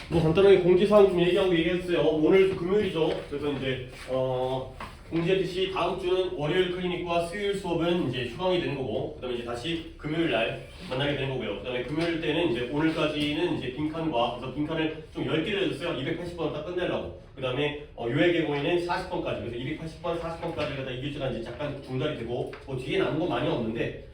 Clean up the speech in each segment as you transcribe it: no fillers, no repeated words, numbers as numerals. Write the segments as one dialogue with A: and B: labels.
A: 뭐 간단하게 공지사항 좀 얘기했어요. 오늘 금요일이죠. 그래서 이제 공지했듯이 다음 주는 월요일 클리닉과 수요일 수업은 이제 휴강이 되는 거고, 그다음에 이제 다시 금요일 날 만나게 되는 거고요. 그다음에 금요일 때는 이제 오늘까지는 이제 빈칸과, 그래서 빈칸을 좀 10개를 해줬어요. 280번 딱 끝내려고. 그다음에 요약의 경우에는 40번까지, 그래서 280번, 40번까지 가다 2교시가 이제 잠깐 중단이 되고, 뭐 뒤에 남은 거 많이 없는데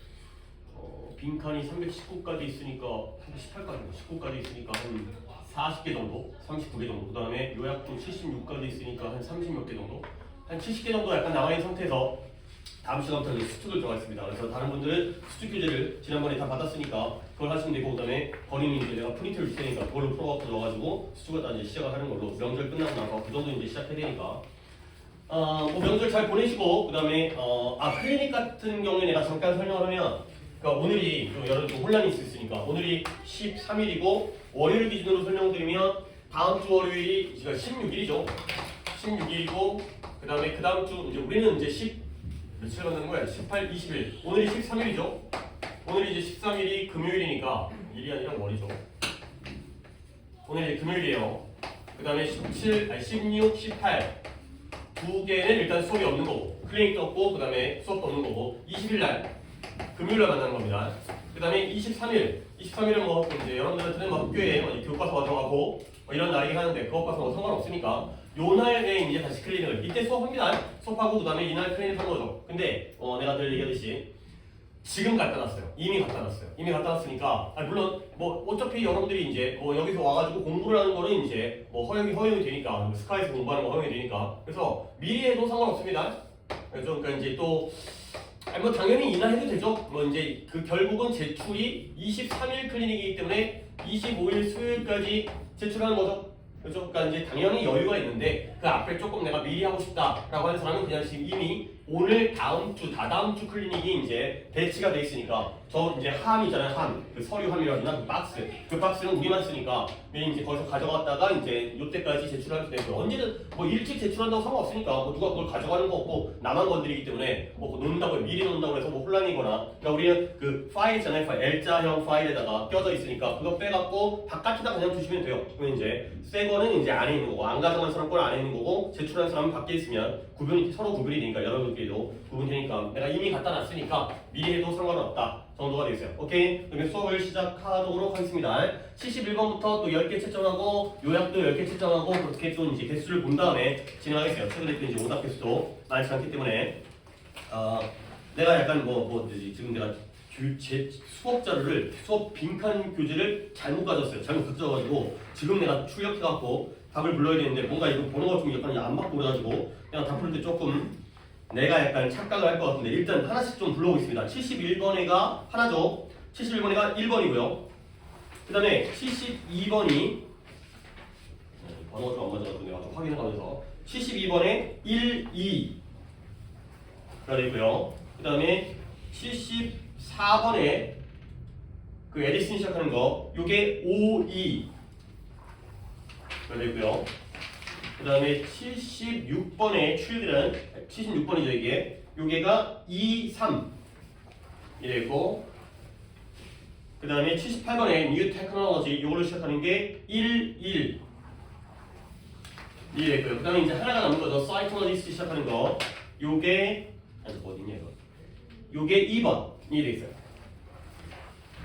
A: 빈칸이 319까지 있으니까 318까지, 19까지 있으니까 한 40개 정도, 39개 정도. 그 다음에 요약도 76까지 있으니까 한 30몇 개 정도, 한 70개 정도 약간 남아있는 상태에서 다음 시간부터 수특을 들어가겠습니다. 그래서 다른 분들은 수특 교재를 지난번에 다 받았으니까 그걸 하시면 되고, 그 다음에 버리는 이제 내가 프린트를 줄 테니까 그걸로 풀어갖고 넣어가지고 수특을 다 이제 시작을 하는 걸로, 명절 끝나고 나서 그 정도 이제 시작해야 되니까. 뭐 명절 잘 보내시고, 그 다음에 클리닉 같은 경우에 내가 잠깐 설명을 하면, 그러니까 오늘이 좀 여러 좀 혼란이 있으니까 오늘이 13일이고 월요일 기준으로 설명드리면 다음 주 월요일이 제가 16일이죠. 16일이고 그 다음 주 이제 우리는 이제 며칠 만나는 거야? 18, 20일. 오늘이 13일이죠. 오늘이 이제 13일이 금요일이니까 일이 아니라 월이죠. 오늘 이제 금요일이에요. 그 다음에 16, 18 두 개는 일단 수업이 없는 거고, 클리닉도 없고 그 다음에 수업도 없는 거고, 20일 날 금요일날 만나는 겁니다. 그 다음에 23일은 뭐 이제 여러분들한테는 뭐 학교에 교과서가 들어가고 뭐 이런 날이긴 하는데 그것과는 뭐 상관없으니까 요 날에 이제 다시 클리닉을 이때 수업합니다. 수업하고 그 다음에 이날 클리닉 한 거죠. 근데 내가 늘 얘기하듯이 지금 갖다 놨어요. 이미 갖다 놨으니까 물론 뭐 어차피 여러분들이 이제 뭐 여기서 와가지고 공부를 하는 거는 이제 뭐 허용이 되니까, 스카이에서 공부하는 거 허용이 되니까, 그래서 미리 해도 상관없습니다. 그래서 그러니까 이제 또 뭐 당연히 이날 해도 되죠. 뭐 이제 그 결국은 제출이 23일 클리닉이기 때문에 25일 수요일까지 제출하는 거죠. 그렇죠? 그러니까 이제 당연히 여유가 있는데 그 앞에 조금 내가 미리 하고 싶다라고 하는 사람은 그냥 지금 이미 오늘 다음 주 다다음 주 클리닉이 이제 배치가 돼 있으니까, 저 이제 함이잖아요. 그 서류함이라 하나 그 박스는 우리만 쓰니까 이제 거기서 가져갔다가 이제 요때까지 제출하면 되고, 언제든 뭐 일찍 제출한다고 상관없으니까 뭐 누가 그걸 가져가는 거 없고 나만 건드리기 때문에 뭐 놓는다고 미리 놓는다고 해서 뭐 혼란이거나, 그러니까 우리는 그 파일 있잖아요. L자형 파일에다가 껴져 있으니까 그거 빼갖고 바깥에다 그냥 두시면 돼요. 그러면 이제 새 거는 이제 안에 있는 거고, 안 가져간 사람 거는 안에 있는 거고, 제출한 사람은 밖에 있으면 서로 구별이 되니까, 여러분들끼리도 구분되니까 내가 이미 갖다 놨으니까 미리 해도 상관은 없다 정도가 되겠어요. 오케이? 그러면 수업을 시작하도록 하겠습니다. 71번부터 또 10개 채점하고 요약도 10개 채점하고 그렇게 좀 이제 개수를 본 다음에 진행하겠어요. 최근에 또 이제 오답 개수도 많지 않기 때문에 내가 약간 지금 내가 제 수업 자료를, 수업 빈칸 교재를 잘못 가졌어요. 잘못 가져가지고 지금 내가 출력해갖고 답을 불러야 되는데 뭔가 이거 번호가 좀 약간 안 맞고 그래가지고 그냥 답 부를 때 조금 내가 약간 착각을 할 것 같은데, 일단 하나씩 좀 불러보겠습니다. 71번 애가 하나죠. 71번 애가 1번이고요. 그 다음에 72번이 번호가 좀 안 맞아가지고 내가 좀 확인해가면서 72번에 1, 2가 되고요. 그 다음에 74번에 그 에디슨 시작하는 거, 요게 5, 2가 되고요. 그 다음에 76번의 children, 76번이죠 이게. 요게가 2, 3 이랬고, 그 다음에 78번의 new technology, 요걸로 시작하는 게 1, 1 이랬고요. 그 다음에 이제 하나가 남은 거죠. psychologist 시작하는 거, 요게 어디냐 이거. 요게 2번이 돼 있어요.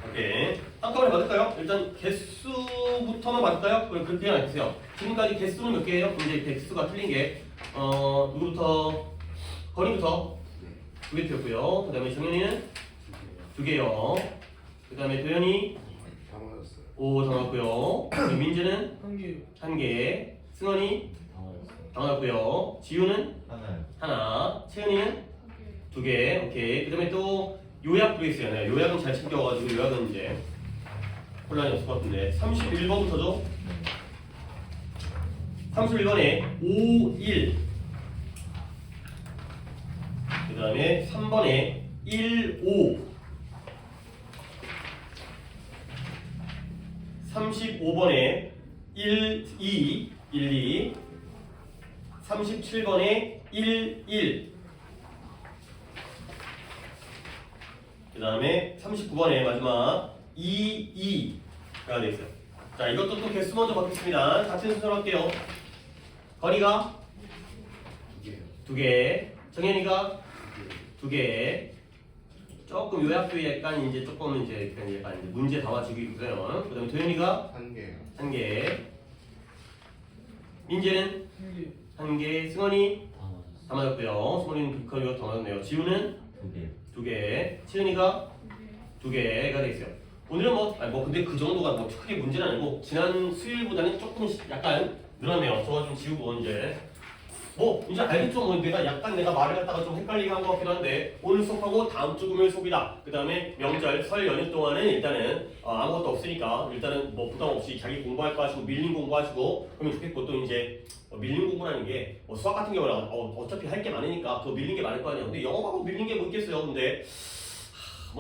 A: 오케이. 한꺼번에 받을까요? 일단 개수부터만 받을까요? 그럼 그렇게 해주세요. 지금까지 개수는 몇 개예요? 이제 개수가 틀린 게 누구부터? 건이부터 2개 틀렸고요. 그 다음에 정현이는 2개요. 그 다음에 도현이
B: 다 맞았어요.
A: 5 다 맞고요. 민재는 1개. 승원이 다 맞고요. 지우는 하나. 채은이는 2개. 오케이. 그 다음에 또 요약 보겠어요. 네, 요약은 잘 챙겨가지고 요약은 이제 혼란이 없을 것 같은데, 31번부터죠. 31번에 5, 1. 그 다음에 3번에 1, 5. 35번에 1, 2. 1, 2. 37번에 1, 1. 그 다음에 39번에 마지막 2, 2가 되겠어요. 자, 이것도 또 개수 먼저 받겠습니다. 같은 순서로 할게요. 건이가 2개, 정현이가 2개. 조금 요약도에 약간 이제 조금 이제 약간 이제 문제 담아주기 있고요. 그다음에 도현이가 1개, 민재는 1개, 승원이 다 맞았고요. 승원이는 비커리가 다 맞았네요. 지우는 2개, 치은이가 2개가 돼 있어요. 오늘은 뭐 근데 그 정도가 뭐 크게 문제는 아니고 지난 수요일보다는 조금 약간 늘었네요. 저거 좀 지우고 이제 이제 알겠죠? 내가 말을 갖다가 좀 헷갈리게 한 것 같기도 한데 오늘 수업하고 다음 주 금요일 수업이다. 그 다음에 명절, 설 연휴 동안은 일단은 아무것도 없으니까 일단은 뭐 부담 없이 자기 공부할 거 하시고 밀린 공부하시고 그러면 좋겠고 또 이제 밀린 공부라는 게 수학 같은 경우는 어차피 할 게 많으니까 그 밀린 게 많을 거 아니야. 근데 영어하고 밀린 게 뭐 있겠어요. 근데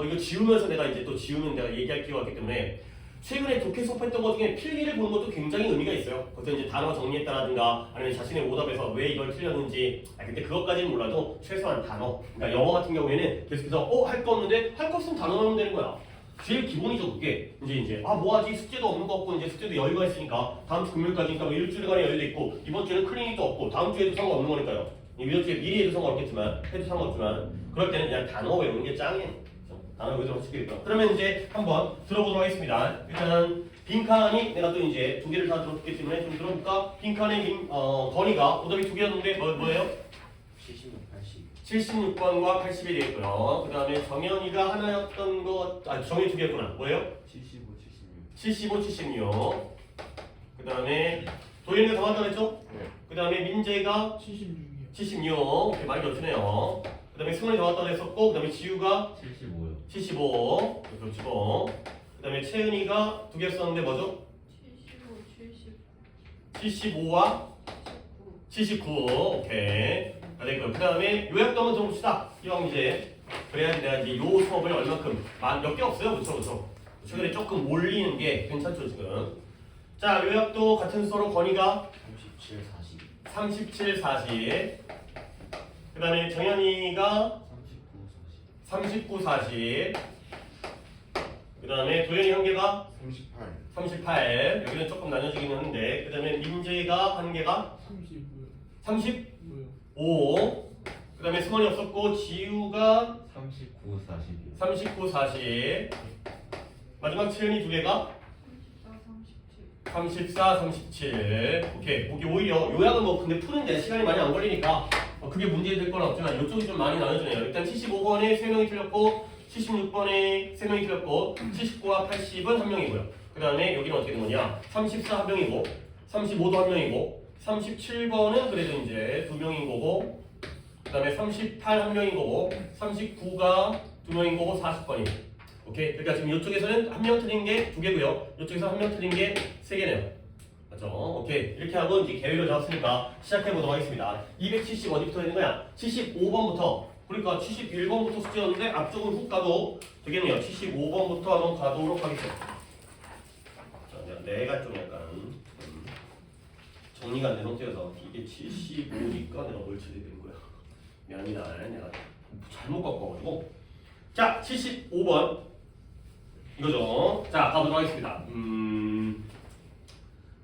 A: 이거 지우면서 내가 이제 또 지우면 내가 얘기할 필요가 있기 때문에 최근에 독해 수업했던 것 중에 필기를 보는 것도 굉장히 의미가 있어요. 거기서 이제 단어 정리했다라든가 아니면 자신의 오답에서 왜 이걸 틀렸는지 근데 그것까지는 몰라도 최소한 단어 그러니까 영어 같은 경우에는 계속해서 할 거 없는데 할 거 없으면 단어 넣으면 되는 거야. 제일 기본이죠 그게. 이제 뭐하지 숙제도 없는 거 없고 이제 숙제도 여유가 있으니까 다음 주 금요일까지니까 뭐 일주일간의 여유도 있고 이번 주에는 클리닉도 없고 다음 주에도 상관없는 거니까요. 이번 주에 미리 해도 상관없겠지만 해도 상관없지만 그럴 때는 그냥 단어 외우는 게 짱이에요. 단어 외우도록 시키겠다. 그러면 이제 한번 들어보도록 하겠습니다. 일단은 빈칸이 내가 또 이제 2개를 다 들었기 때문에 좀 들어볼까? 빈칸의 건이가 오답이 2개였는데 뭐예요? 76번과 80이 되겠고요. 그 다음에 정현이가 하나였던 거, 정현이 2개였구나. 뭐예요? 75, 76. 그 다음에 도현이가 더 맞다 그랬죠?
B: 네.
A: 그 다음에 민재가 76. 이렇게 많이 겹치네요. 그 다음에 승원이 더 맞다 그랬었고, 그 다음에 지우가 75. 그렇죠. 그 다음에 채은이가 2개 썼는데 뭐죠? 75와 79. 오케이. 됐고요. 그 다음에 요약도 한번 들어봅시다. 이왕 이제 그래야지 내가 이제 요 수업을 얼마큼 몇 개 없어요. 그렇죠. 최근에 조금 몰리는 게 괜찮죠 지금. 자 요약도 같은 수로 건이가 37, 40. 그 다음에 정현이가 39, 40. 그 다음에 도현이 한 개가 38. 여기는 조금 나눠지긴 하는데 그 다음에 민재가 한 개가 35. 그 다음에 승원이 없었고 지우가 39, 40. 마지막 채은이 2개가 34, 37. 오케이. 오히려 요약은 근데 푸는데 시간이 많이 안 걸리니까 그게 문제될 건 없지만 이쪽이 좀 많이 나눠지네요. 일단 75번에 3명이 틀렸고 76번에 3명이 틀렸고 79와 80은 1명이고요. 그 다음에 여기는 어떻게 된 거냐? 34 1명이고 35도 1명이고 37번은 그래도 이제 2명인 거고 그 다음에 38 1명인 거고 39가 2명인 거고 40번이 오케이. 그러니까 지금 이쪽에서는 1명 틀린 게 2개고요. 이쪽에서 1명 틀린 게 3개네요. 맞죠? 오케이. 이렇게 하고 이제 계획을 잡았으니까 시작해보도록 하겠습니다. 270 어디부터 되는 거야? 75번부터 그러니까 71번부터 숙제였는데 앞쪽은 훅 가도 되겠네요. 75번부터 한번 가도록 하겠습니다. 자, 내가 좀 약간 정리가 안 된 상태여서 이게 75니까 내가 뭘 처리해 드린 거야. 미안합니다. 내가 잘못 갖고 와가지고. 자, 75번 이거죠. 자, 가보도록 하겠습니다.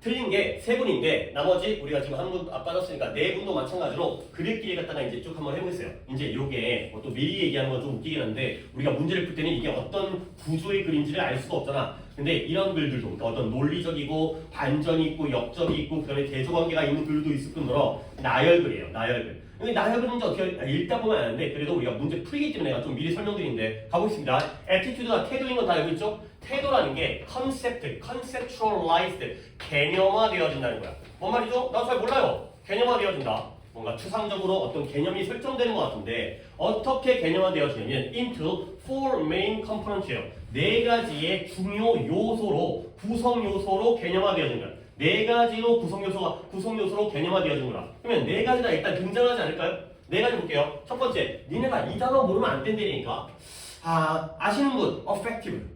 A: 틀린 게 3분인데 나머지 우리가 지금 한 분 빠졌으니까 4분도 마찬가지로 그들끼리 갖다가 이제 쭉 한번 해보겠어요. 이제 이게 또 미리 얘기하는 건 좀 웃기긴 한데 우리가 문제를 풀 때는 이게 어떤 구조의 그림지를 알 수가 없잖아. 근데 이런 글들도 그러니까 어떤 논리적이고 반전이 있고 역적이 있고 그다음에 대조관계가 있는 글도 있을 뿐더러 나열글이에요. 나열글. 근데 나열글은 이제 어떻게 읽다 보면 아는데 그래도 우리가 문제 풀기 때문에 내가 좀 미리 설명드리는데 가보겠습니다. 애티튜드가 태도인 건 다 알고 있죠? 태도라는 게 컨셉트, conceptualized, 개념화되어진다는 거야. 뭔 말이죠? 나도 잘 몰라요. 개념화되어진다. 뭔가 추상적으로 어떤 개념이 설정되는 것 같은데 어떻게 개념화되어지냐면 into four main components예요. 4가지의 중요 요소로 구성 요소로 개념화되어진 거야. 4가지로 구성 요소로 개념화되어진 거라. 그러면 4가지가 일단 등장하지 않을까요? 4가지 볼게요. 첫 번째, 니네가 이 단어 모르면 안 된다니까. 아시는 분, effective.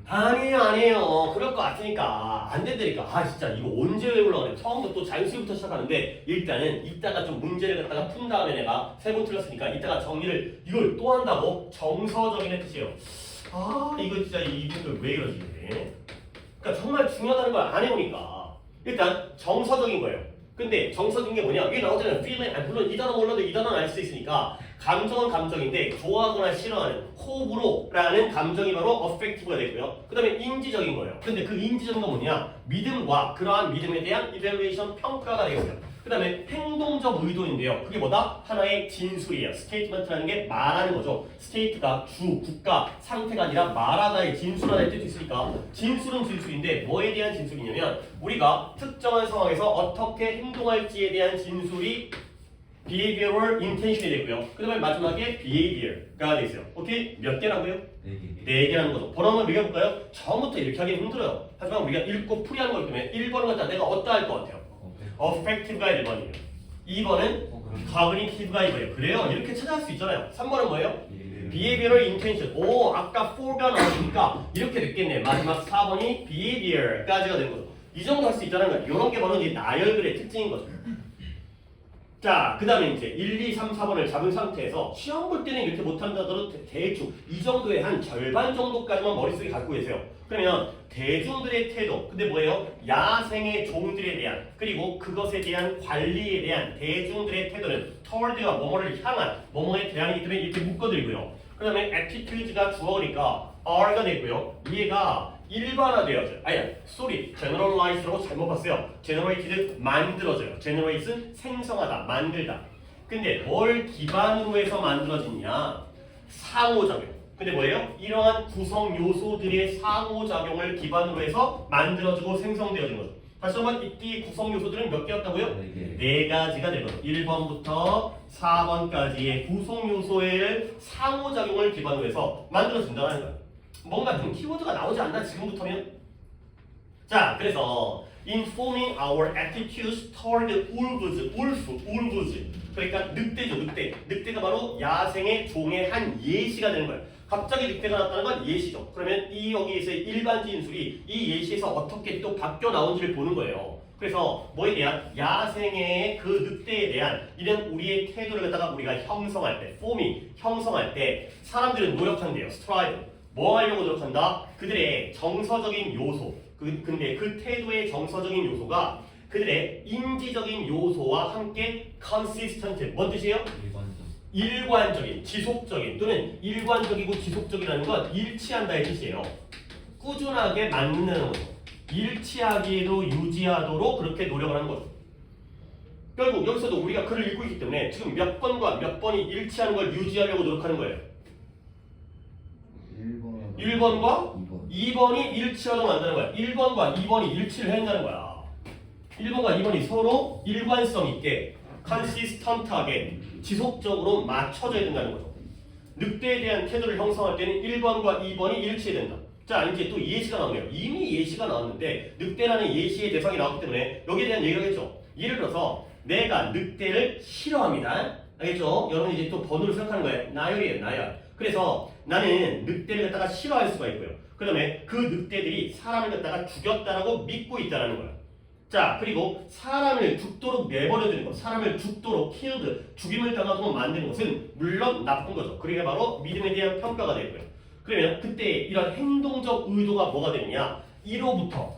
A: 아니에요. 그럴 것 같으니까 안 된다니까. 진짜 이거 언제 외우려고 그래. 처음부터 또 자연수부터 시작하는데 일단은 이따가 좀 문제를 갖다가 푼 다음에 내가 3번 틀렸으니까 이따가 정리를 이걸 또 한다고 정서적인 뜻이에요. 아 이거 진짜 이분들 왜 이러지? 그러니까 정말 중요하다는 걸 안 해보니까 일단 정서적인 거예요. 근데 정서적인 게 뭐냐? 이게 나오잖아요. feeling. 물론 이 단어 몰라도 이 단어는 알 수 있으니까 감정은 감정인데 좋아하거나 싫어하는 호불호라는 감정이 바로 affective가 되고요. 그 다음에 인지적인 거예요. 근데 그 인지적인 건 뭐냐? 믿음과 그러한 믿음에 대한 evaluation 평가가 되겠어요. 그 다음에 행동적 의도인데요. 그게 뭐다? 하나의 진술이에요. 스테이트먼트라는 게 말하는 거죠. 스테이트가 주, 국가, 상태가 아니라 말하다의 진술하다의 뜻이 있으니까 진술은 진술인데 뭐에 대한 진술이냐면 우리가 특정한 상황에서 어떻게 행동할지에 대한 진술이 behavioral intention이 되고요. 그 다음에 마지막에 behavior가 되어 있어요. 오케이? 몇 개라고요?
B: 4개.
A: 4개라는 거죠. 번호 한번 읽어볼까요? 처음부터 이렇게 하기는 힘들어요. 하지만 우리가 읽고 풀이하는 거기 때문에 1번을 갖다 내가 어떠할 것 같아요? affective가 1번이에요. 2번은 cognitive가 2번이에요. 그래요? 이렇게 찾아갈 수 있잖아요. 3번은 뭐예요? behavioral intention. 오, 아까 4가 나왔으니까 이렇게 됐겠네. 마지막 4번이 behavior까지가 되는 거죠. 이 정도 할 수 있다는 거예요. 이런 게 바로 이제 나열글의 특징인 거죠. 자, 그 다음에 이제 1, 2, 3, 4번을 잡은 상태에서 시험 볼 때는 이렇게 못한다더라도 대충 이 정도의 한 절반 정도까지만 머릿속에 갖고 계세요. 그러면 대중들의 태도, 근데 뭐예요? 야생의 종들에 대한 그리고 그것에 대한 관리에 대한 대중들의 태도는 toward가 뭐뭐를 향한 뭐뭐에 대한이기 때문에 이렇게 묶어드리고요. 그 다음에 attitudes가 주어니까 R가 되고요. 얘가 일반화되어져요. 아니야, sorry, generalize라고 잘못 봤어요. generated는 만들어져요. generate 생성하다, 만들다. 근데 뭘 기반으로 해서 만들어지냐? 상호작용. 근데 뭐예요? 이러한 구성 요소들의 상호작용을 기반으로 해서 만들어지고 생성되어진 거죠. 다시 한번 이띠 구성 요소들은 몇 개였다고요? 4가지가 되거든요. 1번부터 4번까지의 구성 요소의 상호작용을 기반으로 해서 만들어진다는 거예요. 뭔가 좀 키워드가 나오지 않나 지금부터면? 자, 그래서 informing our attitudes toward wolves. 그러니까 늑대죠, 늑대. 늑대가 바로 야생의 종의 한 예시가 되는 거예요. 갑자기 늑대가 나타나는 건 예시죠. 그러면 이 여기에서의 일반 진술이 이 예시에서 어떻게 또 바뀌어 나온지를 보는 거예요. 그래서 뭐에 대한 야생의 그 늑대에 대한 이런 우리의 태도를 갖다가 우리가 형성할 때, forming, 형성할 때 사람들은 노력한대요. strive. 뭐 하려고 노력한다? 그들의 정서적인 요소. 근데 그 태도의 정서적인 요소가 그들의 인지적인 요소와 함께 consistent. 뭔 뜻이에요? 일관적인, 지속적인 또는 일관적이고 지속적이라는 건 일치한다의 뜻이에요. 꾸준하게 만드는 거죠. 일치하기에도 유지하도록 그렇게 노력을 하는 거죠. 결국 여기서도 우리가 글을 읽고 있기 때문에 지금 몇 번과 몇 번이 일치하는 걸 유지하려고 노력하는 거예요. 1번과 2번이 일치하도록 만드는 거야. 1번과 2번이 일치를 한다는 거야. 1번과 2번이 서로 일관성 있게 컨시스턴트하게 지속적으로 맞춰져야 된다는 거죠. 늑대에 대한 태도를 형성할 때는 1번과 2번이 일치해야 된다. 자, 이제 또 예시가 나오네요. 이미 예시가 나왔는데 늑대라는 예시의 대상이 나왔기 때문에 여기에 대한 얘기를 했죠. 예를 들어서 내가 늑대를 싫어합니다. 알겠죠? 여러분 이제 또 번호를 생각하는 거예요. 나열이에요, 나열. 그래서 나는 늑대를 갖다가 싫어할 수가 있고요. 그 다음에 그 늑대들이 사람을 갖다가 죽였다라고 믿고 있다는 거예요. 자, 그리고 사람을 죽도록 내버려두는 것, 사람을 죽도록 killed, 죽임을 당하도록 만드는 것은 물론 나쁜 거죠. 그게 바로 믿음에 대한 평가가 되고요. 그러면 그때 이런 행동적 의도가 뭐가 되느냐? 이로부터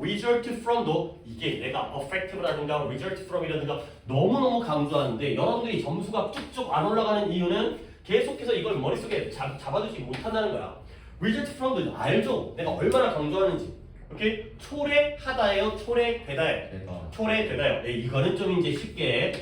A: result from도 이게 내가 effective라든가 result from이라든가 너무너무 강조하는데 여러분들이 점수가 쭉쭉 안 올라가는 이유는 계속해서 이걸 머릿속에 잡아두지 못한다는 거야. result from도 알죠? 내가 얼마나 강조하는지. 오케이? 초래하다예요? 초래되다예요? 초래되다요. 네, 이거는 좀 이제 쉽게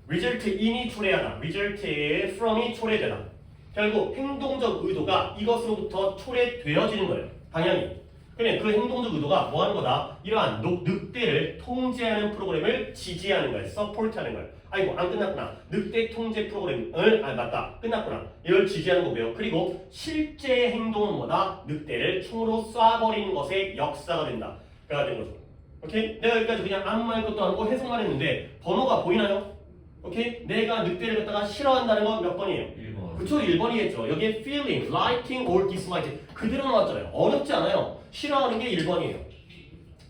A: result in이 초래하다, result from이 초래되다. 결국 행동적 의도가 이것으로부터 초래되어지는 거예요. 방향이. 그러면 그 행동적 의도가 뭐 하는 거다? 이러한 늑대를 통제하는 프로그램을 지지하는 거예요. 서포트하는 거예요. 아이고 안 끝났구나. 늑대 통제 프로그램을 맞다. 끝났구나. 이걸 지지하는 거고요. 그리고 실제 행동은 뭐다? 늑대를 총으로 쏴버리는 것의 역사가 된다. 가 된 거죠. 오케이? 내가 여기까지 그냥 아무 말 것도 안 하고 해석만 했는데 번호가 보이나요? 오케이? 내가 늑대를 갖다가 싫어한다는 건 몇 번이에요? 1번. 그쵸? 1번이겠죠. 여기에 feeling, liking or dislike 그대로 나왔잖아요. 어렵지 않아요. 싫어하는 게 1번이에요.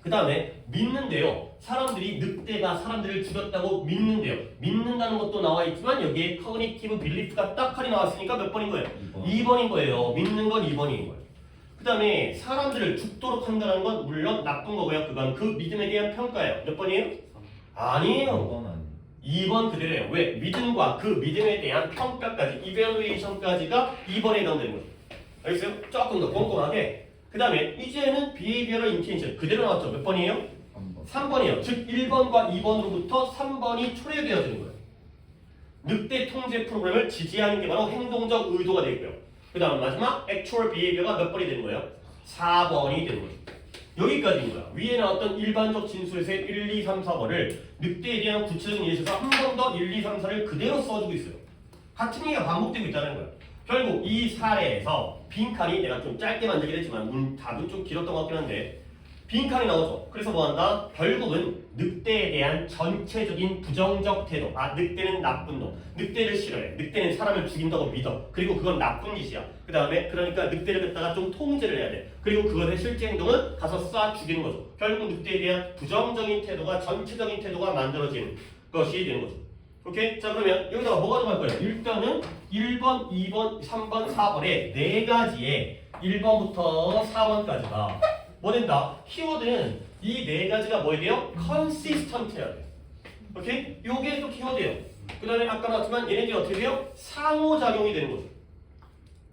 A: 그 다음에 믿는데요. 사람들이 늑대가 사람들을 죽였다고 믿는데요. 믿는다는 것도 나와 있지만 여기에 cognitive belief가 딱 하나 나왔으니까 몇 번인 거예요? 2번인 거예요. 믿는 건 2번인 거예요. 그 다음에 사람들을 죽도록 한다는 건 물론 나쁜 거고요. 그건 그 믿음에 대한 평가예요. 몇 번이에요? 아니에요. 2번 그대로예요. 왜? 믿음과 그 믿음에 대한 평가까지, evaluation까지가 2번에 해당되는 거죠. 알겠어요? 조금 더 꼼꼼하게. 그 다음에 이제는 behavioral intention 그대로 나왔죠. 몇 번이에요? 3번이에요. 즉 1번과 2번으로부터 3번이 초래되어지는 거예요. 늑대 통제 프로그램을 지지하는 게 바로 행동적 의도가 되고요. 그 다음 마지막 actual behavior가 몇 번이 되는 거예요? 4번이 되는 거죠. 여기까지인 거야. 위에 나왔던 일반적 진술에서의 1, 2, 3, 4번을 늑대에 대한 구체적인 예시에서 한 번 더 1, 2, 3, 4를 그대로 써주고 있어요. 같은 얘기가 반복되고 있다는 거야. 결국 이 사례에서 빈칸이 내가 좀 짧게 만들긴 했지만 답은 좀 길었던 것 같긴 한데 빈칸이 나오죠. 그래서 뭐한다? 결국은 늑대에 대한 전체적인 부정적 태도. 아, 늑대는 나쁜 놈. 늑대를 싫어해. 늑대는 사람을 죽인다고 믿어. 그리고 그건 나쁜 짓이야. 그 다음에 그러니까 늑대를 갖다가 좀 통제를 해야 돼. 그리고 그것의 실제 행동은 가서 쏴 죽이는 거죠. 결국 늑대에 대한 부정적인 태도가 전체적인 태도가 만들어지는 것이 되는 거죠. 오케이? 자, 그러면 여기다가 뭐가 들어갈 거예요? 일단은 1번, 2번, 3번, 4번에 네 가지의 1번부터 4번까지가 뭐 된다? 키워드는 이 네 가지가 뭐에 돼요? consistent 해야 돼. 오케이? 요게 또 키워드예요. 그 다음에 아까 나왔지만 얘네들이 어떻게 돼요? 상호작용이 되는 거죠.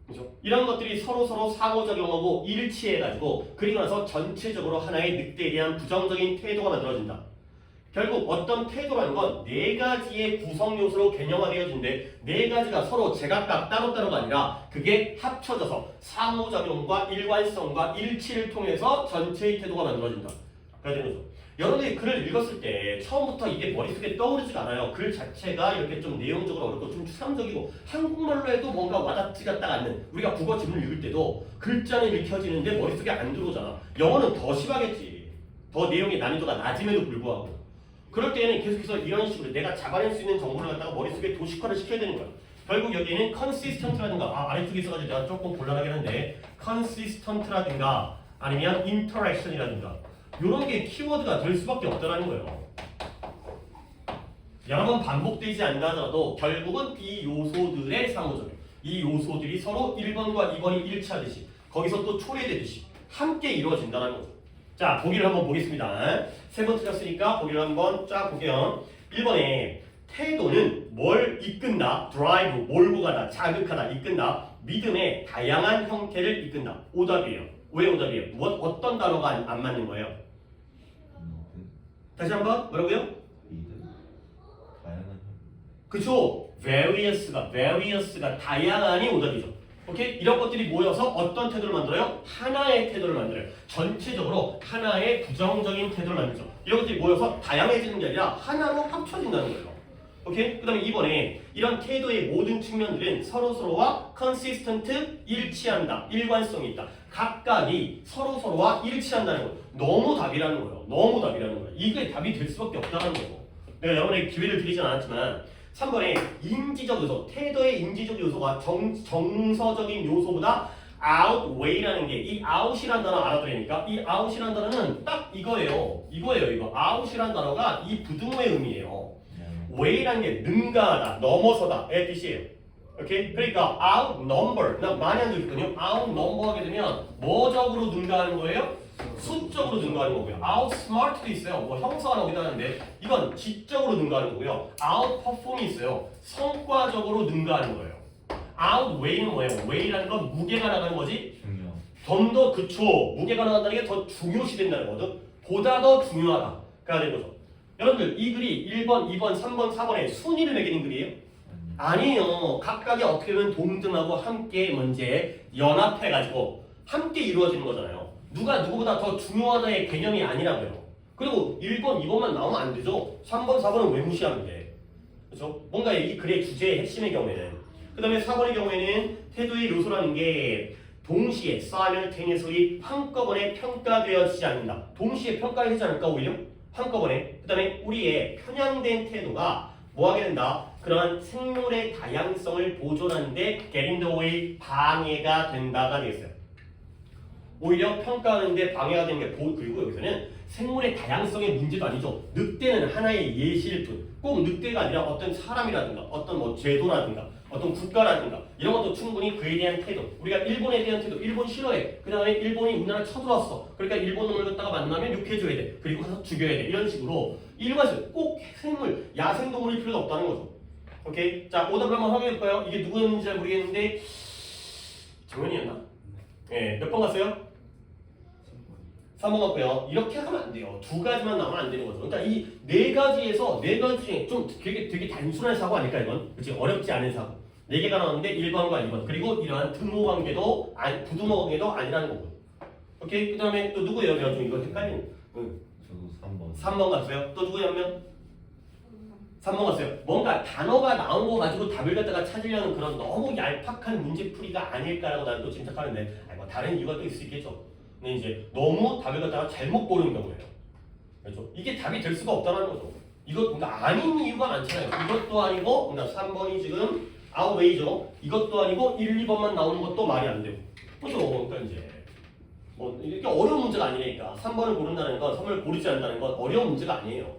A: 그죠? 이런 것들이 서로 상호작용하고 일치해가지고 그리고 나서 전체적으로 하나의 늑대에 대한 부정적인 태도가 만들어진다. 결국 어떤 태도라는 건 네 가지의 구성 요소로 개념화되어진데 네 가지가 서로 제각각 따로따로가 아니라 그게 합쳐져서 상호작용과 일관성과 일치를 통해서 전체의 태도가 만들어진다. 그래야 되는 거죠. 여러분들이 글을 읽었을 때 처음부터 이게 머릿속에 떠오르지가 않아요. 글 자체가 이렇게 좀 내용적으로 어렵고 좀 추상적이고 한국말로 해도 뭔가 와닿지가 딱 않는 우리가 국어 지문을 읽을 때도 글자는 읽혀지는데 머릿속에 안 들어오잖아. 영어는 더 심하겠지. 더 내용의 난이도가 낮음에도 불구하고. 그럴 때에는 계속해서 이런 식으로 내가 잡아낼 수 있는 정보를 갖다가 머릿속에 도식화를 시켜야 되는 거야. 결국 여기에는 consistent라든가 아래쪽에 있어가지고 내가 조금 곤란하긴 한데 consistent라든가 아니면 interaction이라든가 이런 게 키워드가 될 수밖에 없다는 거예요. 여러 번 반복되지 않나 하더라도 결국은 이 요소들의 상호작용 이 요소들이 서로 1번과 2번이 일치하듯이 거기서 또 초래되듯이 함께 이루어진다는 거죠. 자, 보기를 한번 보겠습니다. 세 번 틀렸으니까 보기를 한번 쫙 볼게요. 1번에 태도는 뭘 이끈다, drive, 몰고 가다, 자극하다, 이끈다, 믿음의 다양한 형태를 이끈다. 오답이에요. 왜 오답이에요? 어떤 단어가 안 맞는 거예요? 다시 한번 뭐라고요?
B: 다양한
A: 그쵸? various가 다양한이 오답이죠. 오케이? 이런 것들이 모여서 어떤 태도를 만들어요? 하나의 태도를 만들어요. 전체적으로 하나의 부정적인 태도를 만들죠. 이런 것들이 모여서 다양해지는 게 아니라 하나로 합쳐진다는 거예요. 오케이? 그 다음에 이번에 이런 태도의 모든 측면들은 서로서로와 consistent, 일치한다. 일관성이 있다. 각각이 서로서로와 일치한다는 거예요. 너무 답이라는 거예요. 너무 답이라는 거예요. 이게 답이 될 수밖에 없다는 거고. 내가 여러분에게 기회를 드리진 않았지만 3번에 인지적 요소, 태도의 인지적 요소가 정서적인 요소보다 outweigh라는 게 이 out이라는 단어 알아들으니까 이 out이라는 단어는 딱 이거예요. 이거. out이라는 단어가 이 부등호의 의미예요. weigh라는 게 능가하다, 넘어서다의 뜻이에요. 오케이? 그러니까 outnumber, 나 많이 안 들었거든요. outnumber 하게 되면 뭐적으로 능가하는 거예요? 수적으로 능가하는 거고요. outsmart도 있어요. 뭐 형사가 나오긴 하는데 이건 지적으로 능가하는 거고요. outperform이 있어요. 성과적으로 능가하는 거예요. outweigh는 뭐예요? weigh라는 건 무게가 나가는 거지. 좀 더 그쵸. 무게가 나간다는 게 더 중요시 된다는 거거든. 보다 더 중요하다가 되는 거죠. 여러분들 이 글이 1번, 2번, 3번, 4번에 순위를 매기는 글이에요? 아니에요. 각각이 어떻게 보면 동등하고 함께 문제 연합해가지고 함께 이루어지는 거잖아요. 누가 누구보다 더 중요하다의 개념이 아니라고요. 그리고 1번, 2번만 나오면 안 되죠. 3번, 4번은 왜 무시하면 돼? 그렇죠? 뭔가 이 글의 주제의 핵심의 경우에는. 그 다음에 4번의 경우에는 태도의 요소라는 게 동시에 simultaneously 한꺼번에 평가되어지지 않는다. 동시에 평가되지 않을까 오히려? 한꺼번에. 그 다음에 우리의 편향된 태도가 뭐하게 된다? 그러한 생물의 다양성을 보존하는데 getting the way 방해가 된다가 되겠어요. 오히려 평가하는데 방해가 되는 게 그리고 여기서는 생물의 다양성의 문제도 아니죠. 늑대는 하나의 예시일 뿐. 꼭 늑대가 아니라 어떤 사람이라든가 어떤 뭐 제도라든가 어떤 국가라든가 이런 것도 충분히 그에 대한 태도. 우리가 일본에 대한 태도. 일본 싫어해. 그 다음에 일본이 우리나라 쳐들어왔어. 그러니까 일본 놈을 갖다가 만나면 욕해줘야 돼. 그리고 가서 죽여야 돼. 이런 식으로 일반적 꼭 생물, 야생동물일 필요가 없다는 거죠. 오케이? 자, 오답을 한번 확인해볼까요? 이게 누구였는지 잘 모르겠는데 정현이었나? 예, 몇 번 갔어요? 3번 같고요. 이렇게 하면 안 돼요. 두 가지만 나오면 안 되는 거죠. 그러니까 이 네 가지에서 네 가지 중에 좀 되게 단순한 사고 아닐까 이건? 그렇지? 어렵지 않은 사고. 네 개가 나오는데 1번과 2번. 그리고 이러한 등호 관계도 부등호 관계도 아니라는 거고. 오케이? 그 다음에 또 누구예요? 내가 좀 이거 헷갈리는.
B: 저도 3번.
A: 3번 갔어요. 또 누구예요? 한 명? 3번 갔어요. 뭔가 단어가 나온 거 가지고 답을 갖다가 찾으려는 그런 너무 얄팍한 문제풀이가 아닐까라고 나는 또 짐작하는데 뭐 다른 이유가 또 있을 수 있겠죠. 근데 이제 너무 답을 갖다가 잘못 고른 경우예요. 그렇죠? 이게 답이 될 수가 없다는 거죠. 이거 그러니까 아닌 이유가 많잖아요. 이것도 아니고 그러니까 3번이 지금 아웃웨이죠. 이것도 아니고 1, 2번만 나오는 것도 말이 안 되고. 그렇죠? 그러니까 이제 뭐 이렇게 어려운 문제가 아니니까 3번을 고른다는 건 3번을 고르지 않는다는 건 어려운 문제가 아니에요.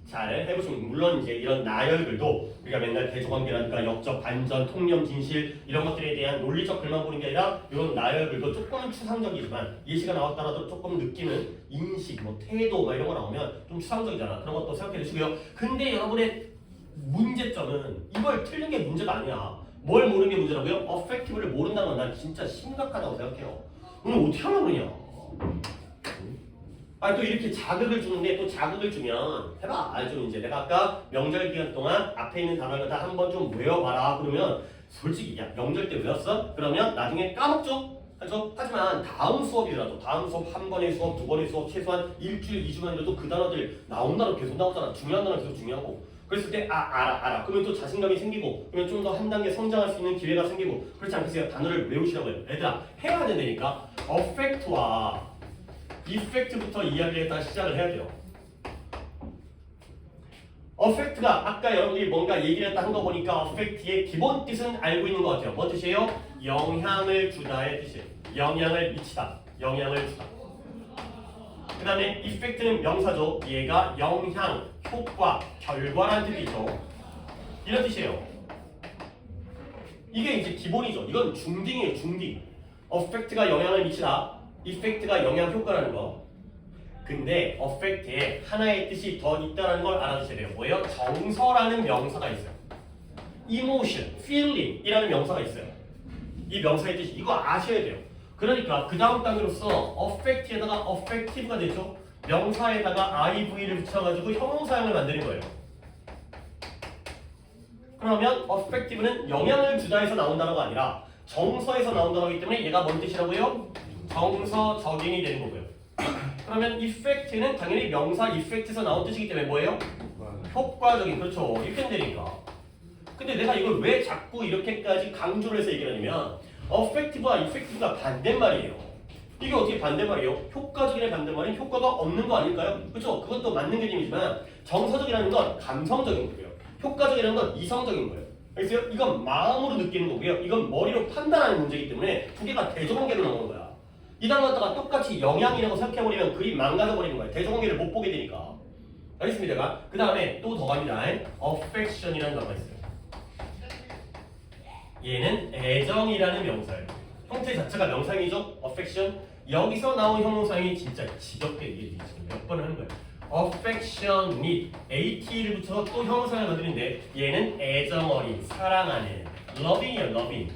A: 잘 해보시면 물론 이제 이런 나열글도 우리가 맨날 대조관계라든가 역적, 반전, 통념, 진실 이런 것들에 대한 논리적 글만 보는 게 아니라 이런 나열글도 조금은 추상적이지만 예시가 나왔더라도 조금 느끼는 인식, 뭐 태도 막 이런 거 나오면 좀 추상적이잖아. 그런 것도 생각해 주시고요. 근데 여러분의 문제점은 이걸 틀린 게 문제가 아니야. 뭘 모르는 게 문제라고요? 어펙티브를 모른다는 건 난 진짜 심각하다고 생각해요. 오늘 어떻게 하려고 그러냐? 또 이렇게 자극을 주는데 또 자극을 주면 해봐. 좀 이제 내가 아까 명절 기간 동안 앞에 있는 단어를 다 한번 좀 외워봐라. 그러면 솔직히 야 명절 때 외웠어? 그러면 나중에 까먹죠? 그렇죠? 하지만 다음 수업이라도 다음 수업 한 번의 수업, 두 번의 수업 최소한 일주일, 2주만이라도 그 단어들 나온 단어 계속 나오잖아. 중요한 단어 계속 중요하고. 그랬을 때 알아. 그러면 또 자신감이 생기고 그러면 좀 더 한 단계 성장할 수 있는 기회가 생기고 그렇지 않겠어요? 단어를 외우시라고 해요. 얘들아 해야 된다니까. 어펙트와 이펙트부터 이야기를 다 시작을 해야 돼요. 어펙트가 아까 여러분들이 뭔가 얘기를 했다 한 거 보니까 어펙트의 기본 뜻은 알고 있는 것 같아요. 뭐 뜻이에요? 영향을 주다의 뜻이에요. 영향을 미치다. 영향을 주다. 그 다음에 이펙트는 명사죠. 얘가 영향, 효과, 결과라는 뜻이죠. 이런 뜻이에요. 이게 이제 기본이죠. 이건 중딩이에요. 중딩. 어펙트가 영향을 미치다. 이펙트가 영향 효과라는 거. 근데 어펙트에 하나의 뜻이 더 있다는 걸 알아두셔야 돼요. 뭐예요? 정서라는 명사가 있어요. emotion, feeling이라는 명사가 있어요. 이 명사의 뜻이 이거 아셔야 돼요. 그러니까 그 다음 단계로서 어펙트에다가 어펙티브가 되죠. 명사에다가 IV를 붙여가지고 형용사형을 만드는 거예요. 그러면 어펙티브는 영향을 주다에서 나온 단어가 아니라 정서에서 나온 단어이기 때문에 얘가 뭔 뜻이라고요? 정서적인이 되는 거고요. 그러면 이펙트는 당연히 명사 이펙트에서 나온 뜻이기 때문에 뭐예요? 효과적인. 그렇죠. 이렇게 되니까. 근데 내가 이걸 왜 자꾸 이렇게까지 강조를 해서 얘기를 하냐면 어펙티브와 이펙티브가 반대말이에요. 이게 어떻게 반대말이에요? 효과적이라는 반대말은 효과가 없는 거 아닐까요? 그렇죠. 그것도 맞는 개념이지만 정서적이라는 건 감성적인 거고요. 효과적이라는 건 이성적인 거예요. 알겠어요? 이건 마음으로 느끼는 거고요. 이건 머리로 판단하는 문제이기 때문에 두 개가 대조관계로 나오는 거야. 이 단어 갖다가 똑같이 영향이라고 생각해버리면 그림 망가져버리는 거예요. 대조관계를 못 보게 되니까. 알겠습니까? 그 다음에 또 더 갑니다. affection이라는 단어가 있어요. 얘는 애정이라는 명사예요. 형태 자체가 명상이죠. affection. 여기서 나온 형용사형이 진짜 지겹게 이게 지금 몇 번 하는 거예요. affectionate, at를 붙여서 또 형용사를 만드는데 얘는 애정어린, 사랑하는, loving이에요. loving.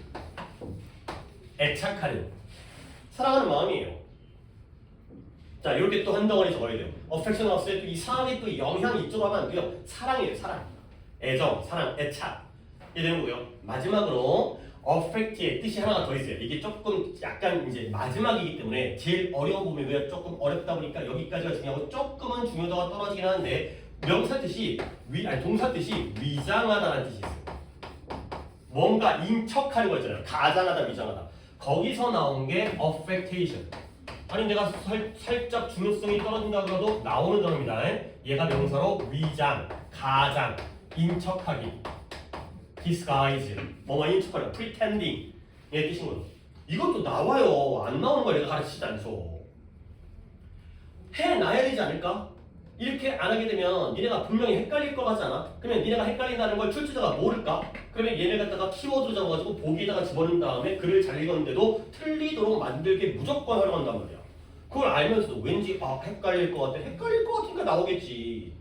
A: 애착하는, 사랑하는 마음이에요. 자, 이렇게 또 한 덩어리 적어야 돼요. affection 나왔을 때 이 사랑이 또 영향이 이쪽으로 하면 안 돼요. 사랑이에요. 사랑. 애정, 사랑, 애착. 이게 되는 거고요. 마지막으로 affect의 뜻이 하나가 더 있어요. 이게 조금 약간 이제 마지막이기 때문에 제일 어려운 부분이고요. 조금 어렵다 보니까 여기까지가 중요하고 조금은 중요도가 떨어지긴 하는데 명사 뜻이 동사 뜻이 위장하다라는 뜻이 있어요. 뭔가 인척하는 거 있잖아요. 가장하다, 위장하다. 거기서 나온 게 affectation. 아니 내가 살짝 중요성이 떨어진다 그래도 나오는 단어입니다. 얘가 명사로 위장, 가장, 인척하기. disguise, 뭐가 인척하려, pretending 의 뜻인 거죠. 이것도 나와요. 안 나오는 걸 내가 가르치지 않죠. 해놔야 되지 않을까? 이렇게 안 하게 되면 니네가 분명히 헷갈릴 것 같지 않아? 그러면 니네가 헷갈린다는 걸 출제자가 모를까? 그러면 얘네 갖다가 키워드로 잡아가지고 보기에다가 집어넣은 다음에 글을 잘 읽었는데도 틀리도록 만들게 무조건 활용한단 말이야. 그걸 알면서도 왠지 헷갈릴 것 같아. 헷갈릴 것 같으니까 나오겠지.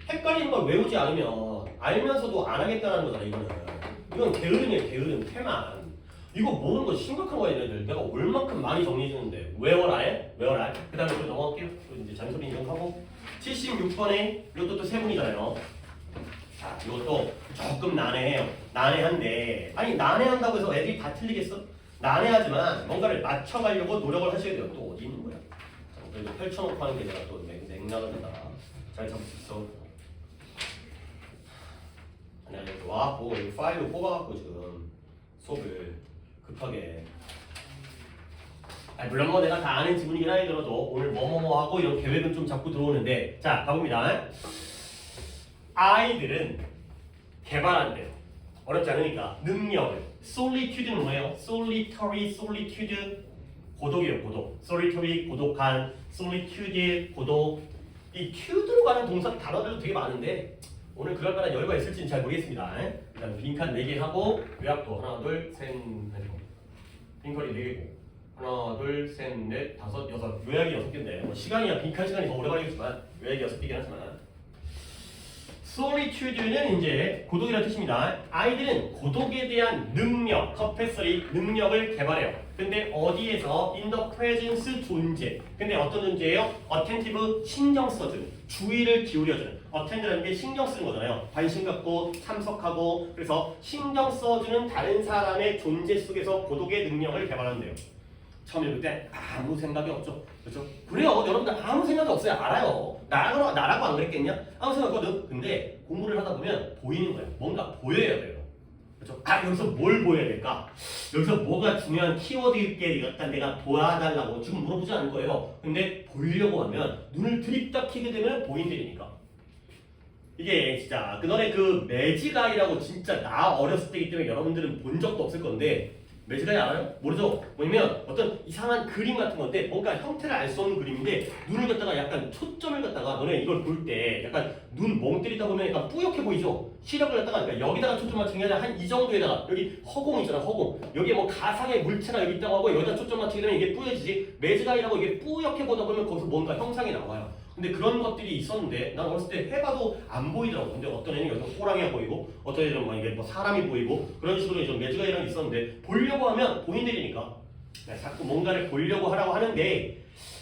A: 헷갈리는 걸 외우지 않으면 알면서도 안 하겠다는 거잖아. 이건 게으름이야. 게으름. 태만. 이거 모르는 거 심각한 거야 얘네들. 내가 얼만큼 많이 정리해주는데 외워라 해? 외워라 해? 그 다음에 또 넘어갈게요. 또 이제 잔소리 인정하고 76번에 이것도 또 세 문이잖아요. 자, 이것도 조금 난해해요. 난해한데 아니 난해한다고 해서 애들이 다 틀리겠어? 난해하지만 뭔가를 맞춰가려고 노력을 하셔야 돼요. 또 어디 있는 거야? 자, 그래도 펼쳐놓고 하는 게 내가 또 맥락을 갖다가 잘 잡을 수 있어. 아니 이렇게 와갖고 파일로 뽑아갖고 지금 수업을 급하게 물론 뭐 내가 다 아는 지문이긴 하더라도 오늘 뭐뭐뭐 하고 이런 계획은 좀 잡고 들어오는데 자 가봅니다. 아이들은 개발한대요. 어렵지 않으니까 능력을 solitude는 뭐예요? solitude 고독이에요. 고독 solitary 고독한 solitude 고독 이 tude로 가는 동사 단어들도 되게 많은데 오늘 그럴 만한 여유가 있을지는 잘 모르겠습니다. 일단 빈칸 4개 하고 요약도 하나 둘셋 빈칸이 4개고 하나 둘셋넷 다섯 여섯 요약이 6개인데 뭐 시간이야 빈칸 시간이 더 오래 걸리겠지만 요약이 6개긴 하지만 solitude는 이제 고독이라는 뜻입니다. 아이들은 고독에 대한 능력, capacity, 능력을 개발해요. 근데 어디에서? in the presence 존재. 근데 어떤 존재예요? attentive, 신경 써주는, 주의를 기울여주는. attend라는 게 신경 쓰는 거잖아요. 관심 갖고 참석하고 그래서 신경 써주는 다른 사람의 존재 속에서 고독의 능력을 개발한대요. 처음 읽을 때 아무 생각이 없죠. 그렇죠? 그래요. 여러분들 아무 생각이 없어요. 알아요. 나라고 안 그랬겠냐? 아무 생각 없거든. 근데 공부를 하다 보면 보이는 거예요. 뭔가 보여야 돼요. 그렇죠? 여기서 뭘 보여야 될까? 여기서 뭐가 중요한 키워드일게 약간 내가 도와달라고 지금 물어보지 않을 거예요. 근데 보이려고 하면 눈을 들이딱 키게 되면 보인다니까. 이게 진짜 그전에 그 매직아이라고 진짜 나 어렸을 때이기 때문에 여러분들은 본 적도 없을 건데 매직아이 알아요? 모르죠? 뭐냐면 어떤 이상한 그림 같은 건데 뭔가 형태를 알 수 없는 그림인데 눈을 갖다가 약간 초점을 갖다가 너네 이걸 볼 때 약간 눈 멍 때리다 보면 약간 뿌옇게 보이죠? 시력을 갖다가 그러니까 여기다가 초점 맞추는 게 아니라 한 이 정도에다가 여기 허공 있잖아 허공 여기에 뭐 가상의 물체가 여기 있다고 하고 여기다 초점 맞추게 되면 이게 뿌옇지지 매직아이라고 이게 뿌옇게 보다 보면 거기서 뭔가 형상이 나와요. 근데 그런 것들이 있었는데 난 어렸을 때 해봐도 안 보이더라고. 근데 어떤 애는 여기서 호랑이가 보이고 어떤 애는 막 이게 뭐 사람이 보이고 그런 식으로 좀 매직아이랑 있었는데 보려고 하면 보인다니까. 자꾸 뭔가를 보려고 하라고 하는데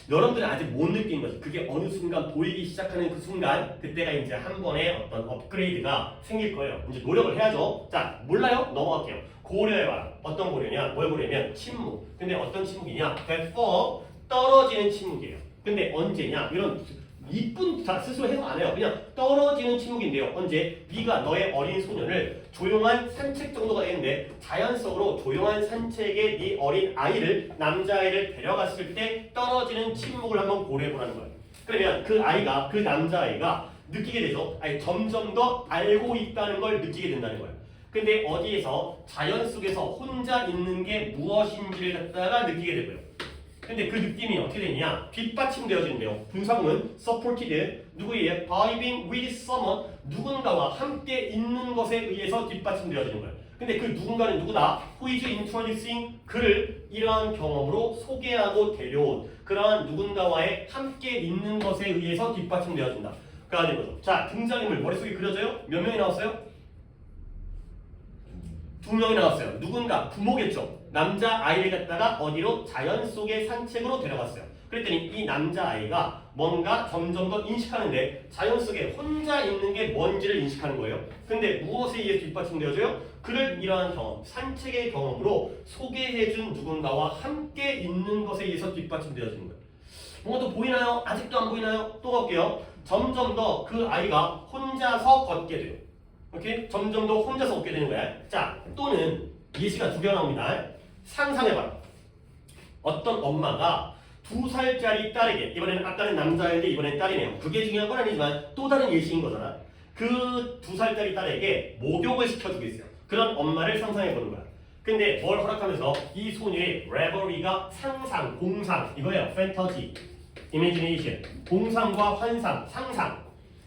A: 여러분들은 아직 못 느낀 거지. 그게 어느 순간 보이기 시작하는 그 순간 그때가 이제 한 번의 어떤 업그레이드가 생길 거예요. 이제 노력을 해야죠. 자 몰라요? 넘어갈게요. 고려해봐라. 어떤 고려냐? 뭘 고려냐면 침묵. 근데 어떤 침묵이냐? 대포 떨어지는 침묵이에요. 근데 언제냐? 이런 이쁜 자 스스로 해석 안 해요. 그냥 떨어지는 침묵인데요. 언제? 네가 너의 어린 소년을 조용한 산책 정도가 되는데 자연 속으로 조용한 산책에 네 어린 아이를 남자아이를 데려갔을 때 떨어지는 침묵을 한번 고려해보라는 거예요. 그러면 그 아이가 그 남자아이가 느끼게 되죠. 아니 점점 더 알고 있다는 걸 느끼게 된다는 거예요. 근데 어디에서 자연 속에서 혼자 있는 게 무엇인지를 갖다가 느끼게 되고요. 근데 그 느낌이 어떻게 되냐? 뒷받침되어지는데요. 분사구문 supported 누구에 by being with someone 누군가와 함께 있는 것에 의해서 뒷받침되어지는 거예요. 근데 그 누군가는 누구다? Who is introducing 그를 이러한 경험으로 소개하고 데려온 그러한 누군가와의 함께 있는 것에 의해서 뒷받침되어진다. 그 아닌 거죠. 자 등장인물 머릿속에 그려져요? 몇 명이 나왔어요? 2명이 나왔어요. 누군가 부모겠죠. 남자 아이를 갖다가 어디로 자연 속의 산책으로 데려갔어요. 그랬더니 이 남자 아이가 뭔가 점점 더 인식하는데 자연 속에 혼자 있는 게 뭔지를 인식하는 거예요. 근데 무엇에 의해 뒷받침되어져요? 그를 이러한 경험, 산책의 경험으로 소개해준 누군가와 함께 있는 것에 의해서 뒷받침되어지는 거예요. 뭔가 또 보이나요? 아직도 안 보이나요? 또 갈게요. 점점 더 그 아이가 혼자서 걷게 돼요. 오케이? 점점 더 혼자서 걷게 되는 거야. 자, 또는 예시가 2개가 나옵니다. 상상해봐라. 어떤 엄마가 2살짜리 딸에게 이번에는 아까는 남자인데 이번엔 딸이네요. 그게 중요한 건 아니지만 또 다른 예시인 거잖아. 그 2살짜리 딸에게 목욕을 시켜주고 있어요. 그런 엄마를 상상해보는 거야. 근데 뭘 허락하면서 이 소녀의 레버리가 상상, 공상 이거예요. 판타지. imagination, 공상과 환상, 상상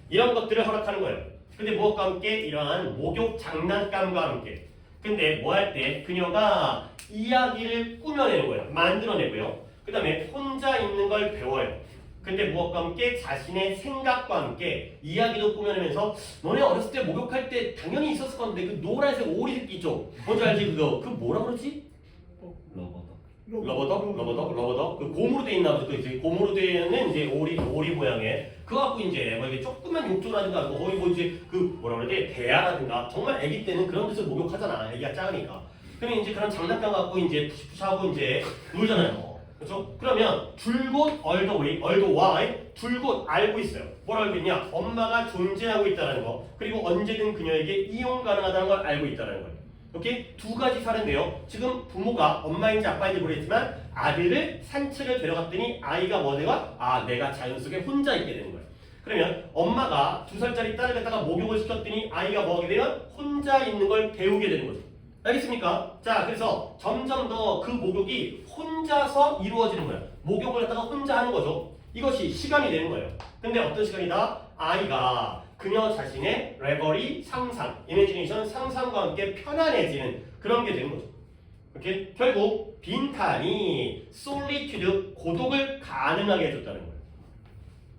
A: 이런 것들을 허락하는 거예요. 근데 무엇과 함께? 이러한 목욕 장난감과 함께. 근데 뭐 할 때? 그녀가 이야기를 꾸며내는 거예요. 만들어내고요. 그 다음에 혼자 있는 걸 배워요. 근데 무엇과 함께? 자신의 생각과 함께 이야기도 꾸며내면서 너네 어렸을 때 목욕할 때 당연히 있었을 건데 그 노란색 오리새끼 있죠? 뭔지 알지 그거? 그 뭐라 그러지?
B: 러버덕.
A: 러버덕 그 곰으로 돼 있나 보죠. 이제 곰으로 되는 이제 오리 모양의 그거 갖고 이제 뭐 이게 조그만 욕조라든가 뭐 거의 뭐 이제 그 뭐라 그러지 대야라든가 정말 아기 때는 그런 데서 목욕하잖아. 아기가 작으니까. 그러면 이제 그런 장난감 갖고 이제 푸시푸시하고 이제 놀잖아요. 그렇죠? 그러면 줄곧 얼더 줄곧 알고 있어요. 뭘 알고 있냐? 엄마가 존재하고 있다는 거. 그리고 언제든 그녀에게 이용 가능하다는 걸 알고 있다는 거예요. 오케이? 두 가지 사례인데요. 지금 부모가 엄마인지 아빠인지 모르겠지만 아들을 산책을 데려갔더니 아이가 뭐가? 내가 자연 속에 혼자 있게 되는 거예요. 그러면 엄마가 2살짜리 딸을 갖다가 목욕을 시켰더니 아이가 뭐 하게 되면 혼자 있는 걸 배우게 되는 거죠. 알겠습니까? 자, 그래서 점점 더 그 목욕이 혼자서 이루어지는 거예요. 목욕을 갖다가 혼자 하는 거죠. 이것이 시간이 되는 거예요. 근데 어떤 시간이다? 아이가 그녀 자신의 레버리 상상, 이미지네이션 상상과 함께 편안해지는 그런 게 되는 거죠. 오케이? 결국 빈칸이 솔리튜드 고독을 가능하게 해줬다는 거예요.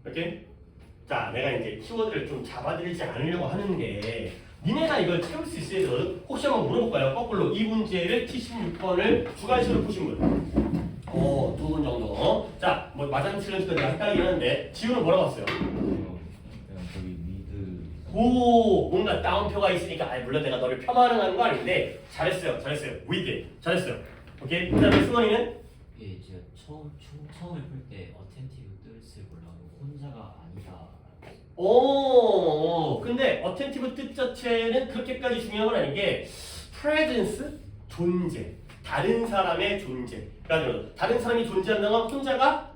A: 오케이? 자, 내가 이제 키워드를 좀 잡아드리지 않으려고 하는데 니네가 이걸 채울 수 있어야 되거든. 혹시 한번 물어볼까요? 거꾸로 이 문제를 76번을 주관식으로 푸신 분. 2분 정도. 자, 뭐 맞아치는 내가 헷갈리긴 하는데 지우는 뭐라고 왔어요?
B: 그냥 저기 미드.
A: 오, 뭔가 따옴표가 있으니까 물론 내가 너를 폄하하는 거 아닌데 잘했어요. with 잘했어요. 오케이? 그 다음에 승원이는?
C: 예, 제가 처음에 풀 때 어텐티브 뜻을 몰라고 혼자가 아니다.
A: 근데 어텐티브 뜻 자체는 그렇게까지 중요한 건 아닌 게 presence, 존재, 다른 사람의 존재. 그러니까 다른 사람이 존재한다는 건 혼자가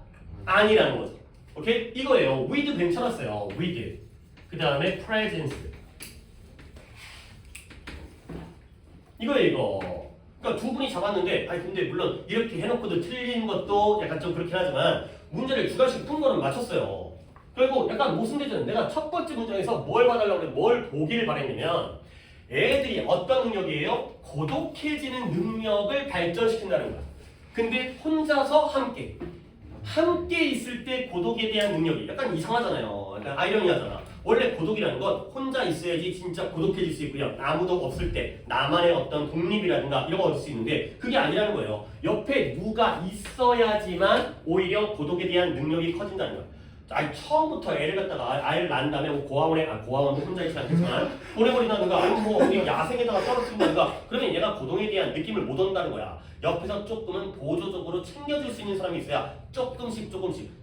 A: 아니라는 거죠. 오케이? 이거예요. with 괜찮았어요. with. 그 다음에 presence. 이거예요, 이거. 그러니까 두 분이 잡았는데, 근데 물론 이렇게 해놓고도 틀린 것도 약간 좀 그렇긴 하지만 문제를 주관식 푼 거는 맞췄어요. 그리고 약간 모순되잖아요. 내가 첫 번째 문장에서 뭘 봐달라고 그랬는데 뭘 보기를 바랬냐면 애들이 어떤 능력이에요? 고독해지는 능력을 발전시킨다는 거야. 근데 혼자서 함께 있을 때 고독에 대한 능력이 약간 이상하잖아요. 약간 아이러니하잖아. 원래 고독이라는 건 혼자 있어야지 진짜 고독해질 수 있고요. 아무도 없을 때 나만의 어떤 독립이라든가 이런 거 얻을 수 있는데 그게 아니라는 거예요. 옆에 누가 있어야지만 오히려 고독에 대한 능력이 커진다는 거야. 처음부터 애를 갖다가 아이를 낳은 다음에 고아원도 혼자 있지 않겠지만 보내버린다든가 아니면 뭐 어디 야생에다가 떨어뜨린다든가 그러면 얘가 고동에 대한 느낌을 못 얻는다는 거야. 옆에서 조금은 보조적으로 챙겨줄 수 있는 사람이 있어야 조금씩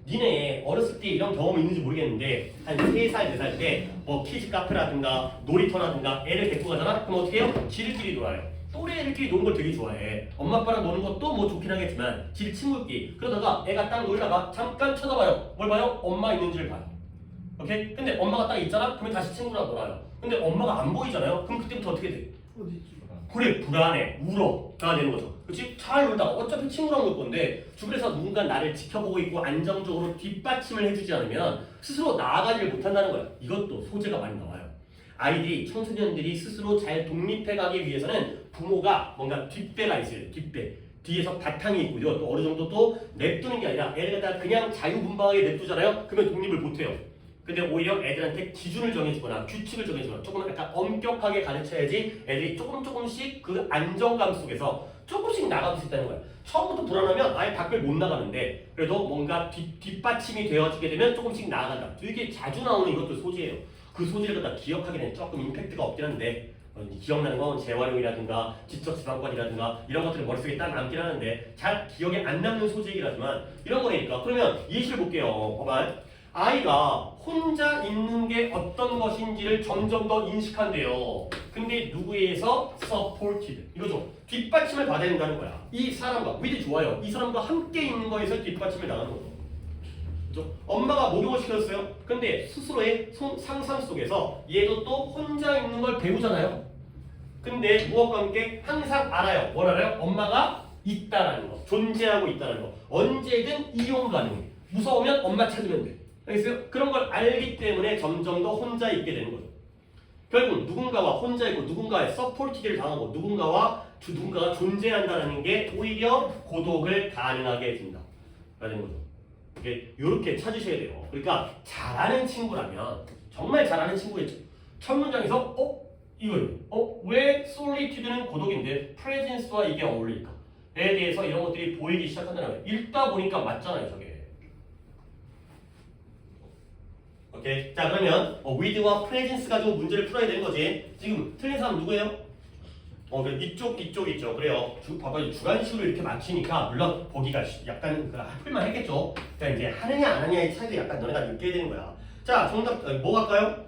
A: 니네 어렸을 때 이런 경험이 있는지 모르겠는데 한 3살, 4살 때 뭐 키즈 카페라든가 놀이터라든가 애를 데리고 가잖아? 그럼 어떻게 해요? 지들끼리 놀아요. 또래 애들끼리 노는 걸 되게 좋아해. 엄마 아빠랑 노는 것도 뭐 좋긴 하겠지만 지 친구끼리 그러다가 애가 딱 놀다가 잠깐 쳐다봐요. 뭘 봐요? 엄마 있는지를 봐요. 오케이? 근데 엄마가 딱 있잖아? 그러면 다시 친구랑 놀아요. 근데 엄마가 안 보이잖아요? 그럼 그때부터 어떻게 돼? 그래, 불안해, 울어가 되는 거죠. 그렇지? 잘 놀다가 어차피 친구랑 놀 건데 주변에서 누군가 나를 지켜보고 있고 안정적으로 뒷받침을 해주지 않으면 스스로 나아가지를 못한다는 거야. 이것도 소재가 많이 나와요. 아이들이, 청소년들이 스스로 잘 독립해가기 위해서는 부모가 뭔가 뒷배가 있어요. 뒷배. 뒤에서 바탕이 있고요. 또 어느 정도 또 냅두는 게 아니라 애를 갖다가 그냥 자유분방하게 냅두잖아요. 그러면 독립을 못해요. 근데 오히려 애들한테 기준을 정해주거나 규칙을 정해주거나 조금 약간 엄격하게 가르쳐야지 애들이 조금씩 그 안정감 속에서 조금씩 나가볼 수 있다는 거야. 처음부터 불안하면 아예 밖을 못 나가는데 그래도 뭔가 뒷받침이 되어지게 되면 조금씩 나아간다. 되게 자주 나오는 이것도 소재예요. 그 소재를 갖다 기억하기에는 조금 임팩트가 없긴 한데 기억나는 건 재활용이라든가 지적지방관이라든가 이런 것들이 머릿속에 딱 남긴 하는데 잘 기억에 안 남는 소재이긴 하지만 이런 거니까 그러면 예시를 볼게요. 봐봐. 아이가 혼자 있는 게 어떤 것인지를 점점 더 인식한대요. 근데 누구에 의해서 supported 이거죠. 뒷받침을 받아야 된다는 거야. 이 사람과 위드 좋아요. 이 사람과 함께 있는 거에서 뒷받침을 나가는 거죠. 그죠? 엄마가 목욕을 시켰어요. 근데 스스로의 상상 속에서 얘도 또 혼자 있는 걸 배우잖아요. 근데 무엇과 함께 항상 알아요. 뭘 알아요? 엄마가 있다라는 거, 존재하고 있다는 거. 언제든 이용 가능해. 무서우면 엄마 찾으면 돼. 알겠어요? 그런 걸 알기 때문에 점점 더 혼자 있게 되는 거죠. 결국 누군가와 혼자 있고 누군가의 서포트를 당하고 누군가가 존재한다는 게 오히려 고독을 가능하게 해준다. 라는 거죠. 이렇게 찾으셔야 돼요. 그러니까 잘하는 친구라면 정말 잘하는 친구겠죠. 첫 문장에서 이걸 왜 솔리튜드는 고독인데 프레젠스와 이게 어울릴까? 에 대해서 이런 것들이 보이기 시작한다는 거예요. 읽다 보니까 맞잖아요, 저게. 오케이. 자, 그러면 with와 presence 가지고 문제를 풀어야 되는 거지. 지금 틀린 사람 누구예요? 이쪽 있죠. 그래요. 봐봐, 주관식으로 이렇게 맞추니까 물론 보기가 약간 풀만 했겠죠. 그러니까 이제 하느냐 안 하느냐의 차이도 약간 너네가 느껴야 되는 거야. 자, 정답 뭐 갈까요?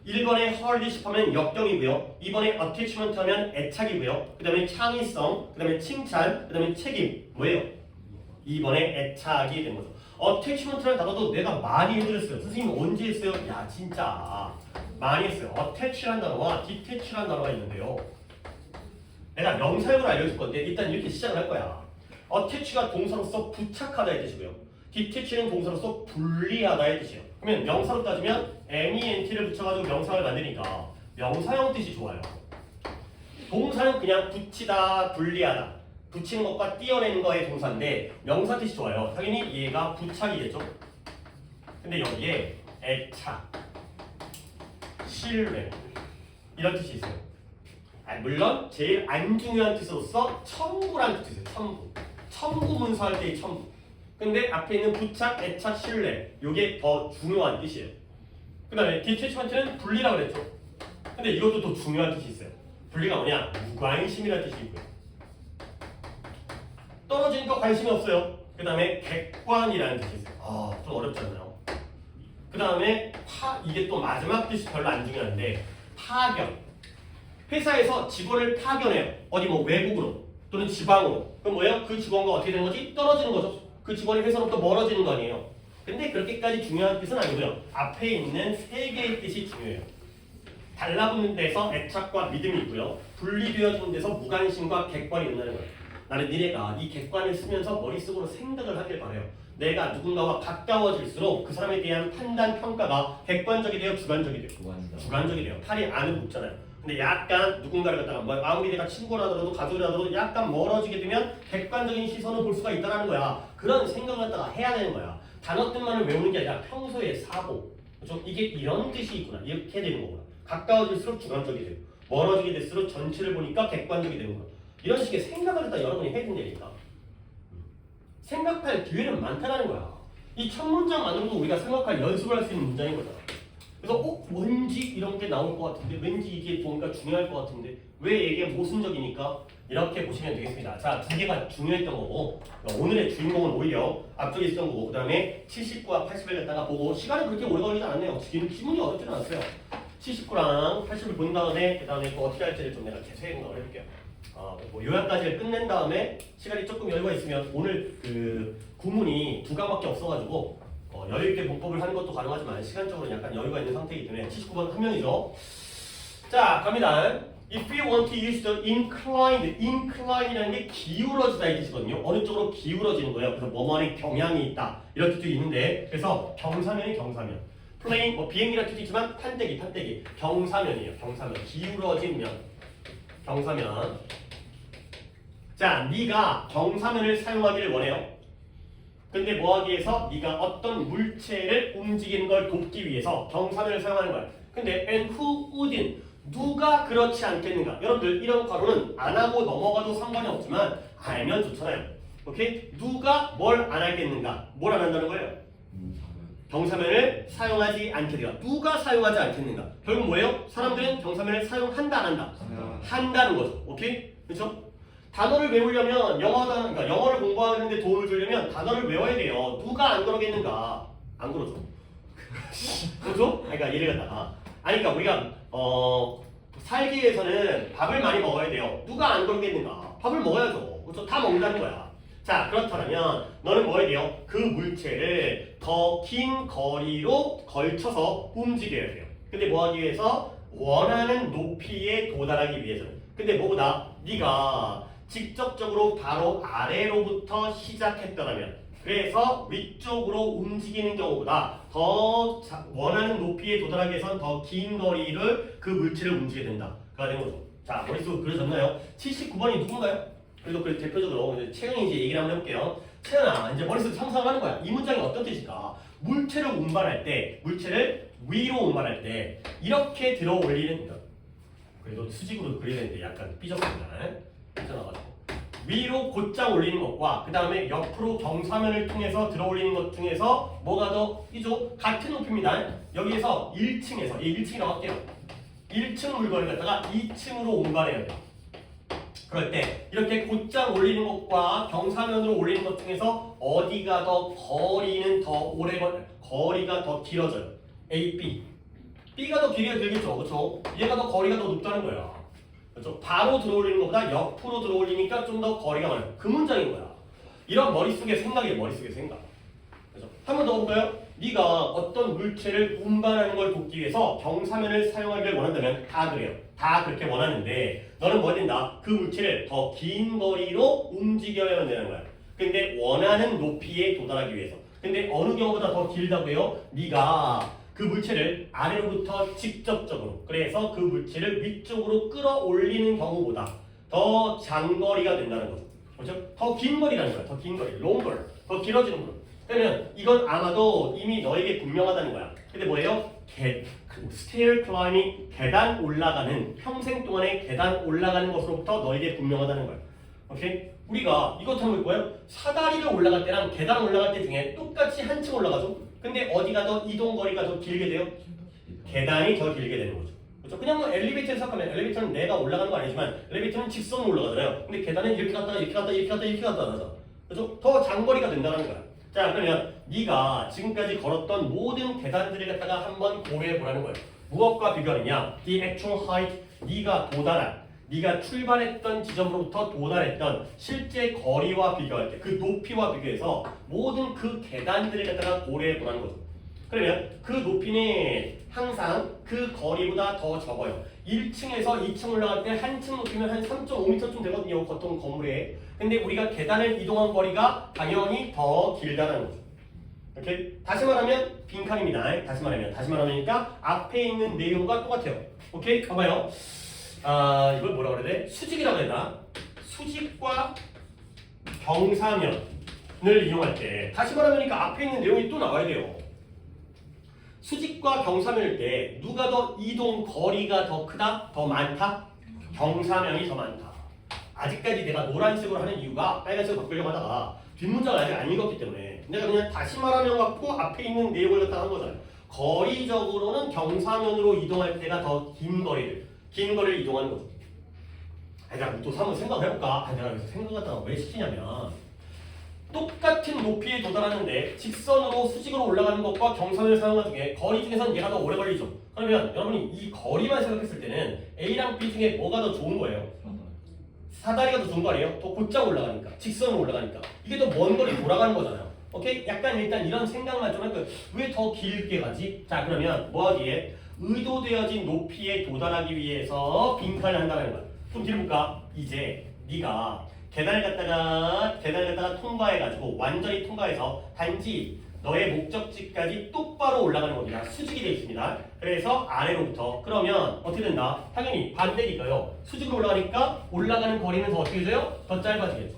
A: 1번에 hardship 하면 역경이고요. 2번에 attachment 하면 애착이고요. 그 다음에 창의성, 그 다음에 칭찬, 그 다음에 책임. 뭐예요? 2번에 애착이 되는 거죠. attachment라는 단어도 내가 많이 해드렸어요. 선생님 언제 했어요? 야 진짜 많이 했어요. attach라는 단어와 detach라는 단어가 있는데요. 내가 명사형으로 알려줄 건데 일단 이렇게 시작을 할 거야. attach가 동사로서 부착하다의 뜻이고요. detach는 동사로서 분리하다의 뜻이에요. 그러면 명사로 따지면 ment를 붙여가지고 명사를 만드니까 명사형 뜻이 좋아요. 동사는 그냥 붙이다, 분리하다. 붙이는 것과 띄어내는 거의 동사인데 명사 뜻이 좋아요. 당연히 얘가 부착이겠죠. 근데 여기에 애착, 신뢰 이런 뜻이 있어요. 물론 제일 안 중요한 뜻으로서 첨부라는 뜻이 있어요. 첨부 문서할 때의 첨부. 근데 앞에 있는 부착, 애착, 신뢰 이게 더 중요한 뜻이에요. 그 다음에 디태치먼트는 분리라고 그랬죠. 근데 이것도 더 중요한 뜻이 있어요. 분리가 뭐냐? 무관심이라는 뜻이 있고요. 떨어지니까 관심이 없어요. 그 다음에 객관이라는 뜻이 있어요. 좀 어렵잖아요. 그 다음에 이게 또 마지막 뜻이 별로 안 중요한데 파견. 회사에서 직원을 파견해요. 어디 뭐 외국으로 또는 지방으로. 그럼 뭐예요? 그 직원과 어떻게 되는 거지? 떨어지는 거죠. 그 직원이 회사로부터 멀어지는 거 아니에요. 근데 그렇게까지 중요한 뜻은 아니고요. 앞에 있는 세 개의 뜻이 중요해요. 달라붙는 데서 애착과 믿음이 있고요. 분리되어지는 데서 무관심과 객관이 있다는 거예요. 나는 니네가 이 객관을 쓰면서 머릿속으로 생각을 하길 바래요. 내가 누군가와 가까워질수록 그 사람에 대한 판단, 평가가 객관적이 돼요? 주관적이 돼요? 주관적이 돼요. 팔이 안으로 붙잖아요. 근데 약간 누군가를 갖다가 아무리 내가 친구라더라도 가족이라도 약간 멀어지게 되면 객관적인 시선을 볼 수가 있다는 거야. 그런 생각을 갖다가 해야 되는 거야. 단어들만을 외우는 게 아니라 평소의 사고. 그렇죠? 이게 이런 뜻이 있구나. 이렇게 되는 거구나. 가까워질수록 주관적이 되고 멀어지게 될수록 전체를 보니까 객관적이 되는 거야. 이런 식의 생각을 갖다 여러분이 해야 된다니까. 생각할 기회는 많다는 거야. 이 첫 문장만으로도 우리가 생각할 연습을 할 수 있는 문장인 거잖아. 그래서 왠지 이런 게 나올 것 같은데 왠지 이게 뭔가 중요할 것 같은데 왜 이게 모순적이니까 이렇게 보시면 되겠습니다. 자, 두 개가 중요했던 거고 오늘의 주인공은 오히려 앞쪽에 있었던 거고 그 다음에 79와 80을 갖다가 보고 시간이 그렇게 오래 걸리지 않았네요. 지문이 어렵지는 않았어요. 79랑 80을 본 다음에 그 다음에 또 어떻게 할지를 좀 내가 계속 생각을 해볼게요. 뭐 요약까지를 끝낸 다음에 시간이 조금 여유가 있으면 오늘 그 구문이 2강밖에 없어가지고 여유있게 문법을 하는 것도 가능하지만 시간적으로 약간 여유가 있는 상태이기 때문에 79번 한 명이죠. 자, 갑니다. If you want to use the incline이라는 게 기울어지다 이 뜻이거든요. 어느 쪽으로 기울어지는 거예요. 그래서 뭐뭐에 경향이 있다 이런 뜻도 있는데 그래서 경사면이 경사면 플레인 비행기라는 뜻도 있지만 판때기 경사면이에요. 경사면 기울어진 면 경사면. 자, 네가 경사면을 사용하기를 원해요. 근데 뭐하기 위해서? 네가 어떤 물체를 움직이는 걸 돕기 위해서 경사면을 사용하는 거야. 근데 and who wouldn't? 누가 그렇지 않겠는가? 여러분들 이런 과로는 안 하고 넘어가도 상관이 없지만 알면 좋잖아요. 오케이? 누가 뭘 안 하겠는가? 뭘 안 한다는 거예요? 경사면을 사용하지 않게 돼요. 누가 사용하지 않겠는가? 결국 뭐예요? 사람들은 경사면을 사용한다 안 한다? 한다는 거죠. 오케이? 그렇죠? 단어를 외우려면 그러니까 영어를 공부하는데 도움을 주려면 단어를 외워야 돼요. 누가 안 그러겠는가? 안 그러죠. 그렇죠? 그러니까 예를 갖다가 그러니까 우리가 살기 위해서는 밥을 많이 먹어야 돼요. 누가 안 그러겠는가? 밥을 먹어야죠. 그렇죠? 다 먹는다는 거야. 자, 그렇다면 너는 뭐 해야 돼요? 그 물체를 더 긴 거리로 걸쳐서 움직여야 돼요. 근데 뭐 하기 위해서? 원하는 높이에 도달하기 위해서는. 근데 뭐보다 네가 직접적으로 바로 아래로부터 시작했더라면 그래서 위쪽으로 움직이는 경우보다 더 원하는 높이에 도달하기 위해선 더 긴 거리를 그 물체를 움직이게 된다가 되는 거죠. 자, 머릿속 그려졌나요? 79번이 누군가요? 그래도 그 대표적으로 이제 채은이 이제 얘기를 한번 해볼게요. 채은아, 이제 머릿속 상상하는 거야. 이 문장이 어떤 뜻일까? 물체를 운반할 때, 물체를 위로 운반할 때 이렇게 들어 올리는 거. 그래도 수직으로 그려야 되는데 약간 삐졌습니다. 삐져나가지고 위로 곧장 올리는 것과 그 다음에 옆으로 경사면을 통해서 들어 올리는 것 중에서 뭐가 더 이죠? 같은 높이입니다. 여기에서 1층에서 1층이라고 할게요. 1층 물건을 갖다가 2층으로 운반해야 돼요. 그럴 때 이렇게 곧장 올리는 것과 경사면으로 올리는 것 중에서 어디가 더 거리가 더 길어져요. A, B. B가 더 길이가 길겠죠, 그렇죠? 얘가 더 거리가 더 높다는 거야. 그렇죠? 바로 들어 올리는 것보다 옆으로 들어 올리니까 좀 더 거리가 많아요. 그 문장인 거야. 이런 머릿속의 생각이에요, 머릿속의 생각. 그렇죠? 한 번 더 볼까요? 네가 어떤 물체를 운반하는 걸 돕기 위해서 경사면을 사용하기를 원한다면 다 그래요. 다 그렇게 원하는데 너는 뭐 된다? 그 물체를 더 긴 거리로 움직여야 되는 거야. 근데 원하는 높이에 도달하기 위해서. 근데 어느 경우보다 더 길다고요? 네가 그 물체를 아래로부터 직접적으로 그래서 그 물체를 위쪽으로 끌어올리는 경우보다 더 장거리가 된다는 거죠. 그렇죠? 더 긴 거리라는 거야. 더 긴 거리, longer, 더 길어지는 거. 그러면 이건 아마도 이미 너에게 분명하다는 거야. 근데 뭐예요? stair climbing, 계단 올라가는 평생 동안에 계단 올라가는 것으로부터 너에게 분명하다는 거야. 오케이? 우리가 이것 한번 볼 거예요. 사다리를 올라갈 때랑 계단 올라갈 때 중에 똑같이 한층 올라가죠. 근데 어디가 더 이동 거리가 더 길게 돼요? 계단이 더 길게 되는 거죠. 그렇죠? 그냥 뭐 엘리베이터에서 생각하면 엘리베이터는 내가 올라가는 거 아니지만 엘리베이터는 직선으로 올라가잖아요. 근데 계단은 이렇게 갔다가 이렇게 갔다 이렇게 갔다 이렇게 갔다 하죠. 그렇죠? 더 장거리가 된다는 거야. 자, 그러면 네가 지금까지 걸었던 모든 계단들을 갖다가 한번 고려해 보라는 거예요. 무엇과 비교하느냐? The actual height, 네가 출발했던 지점으로부터 도달했던 실제 거리와 비교할 때 그 높이와 비교해서 모든 그 계단들을 갖다가 고려해 보라는 거죠. 그러면 그 높이는 항상 그 거리보다 더 적어요. 1층에서 2층 올라갈 때 한 층 높이면 한 3.5m쯤 되거든요. 보통 건물에. 근데 우리가 계단을 이동한 거리가 당연히 더 길다는 거죠. 이렇게 다시 말하면 빈칸입니다. 다시 말하니까 앞에 있는 내용과 똑같아요. 오케이? 봐봐요. 이걸 뭐라 그래야 돼? 수직이라고 해야 되나? 수직과 경사면을 이용할 때 다시 말하면 앞에 있는 내용이 또 나와야 돼요. 수직과 경사면일 때 누가 더 이동 거리가 더 크다? 더 많다? 경사면이 더 많다. 아직까지 내가 노란색으로 하는 이유가 빨간색으로 바꾸려고 하다가 뒷문장을 아직 안 읽었기 때문에 내가 그냥 다시 말하면 갖고 앞에 있는 내용을 갖다 한 거잖아요. 거리적으로는 경사면으로 이동할 때가 더 긴 거리를 이동하는 거죠. 내가 또 한번 생각을 해볼까? 내가 여기서 생각하다가 왜 시키냐면 똑같은 높이에 도달하는데 직선으로 수직으로 올라가는 것과 경사면을 사용하는 중에 거리 중에서는 얘가 더 오래 걸리죠. 그러면 여러분이 이 거리만 생각했을 때는 A랑 B 중에 뭐가 더 좋은 거예요? 사다리가 더 좋은 거 아니에요? 더 곧장 올라가니까 직선으로 올라가니까 이게 더 먼 거리 돌아가는 거잖아요. 오케이? 약간 일단 이런 생각만 좀 할까요? 왜 더 길게 가지? 자, 그러면 뭐 하기에? 의도되어진 높이에 도달하기 위해서 빈칸을 한다는 거야. 좀 들어볼까? 이제 네가 계단을 갖다가 통과해가지고 완전히 통과해서 단지 너의 목적지까지 똑바로 올라가는 겁니다. 수직이 되어 있습니다. 그래서 아래로부터 그러면 어떻게 된다? 당연히 반대니까요. 수직으로 올라가니까 올라가는 거리는 더 어떻게 돼요? 더 짧아지겠죠.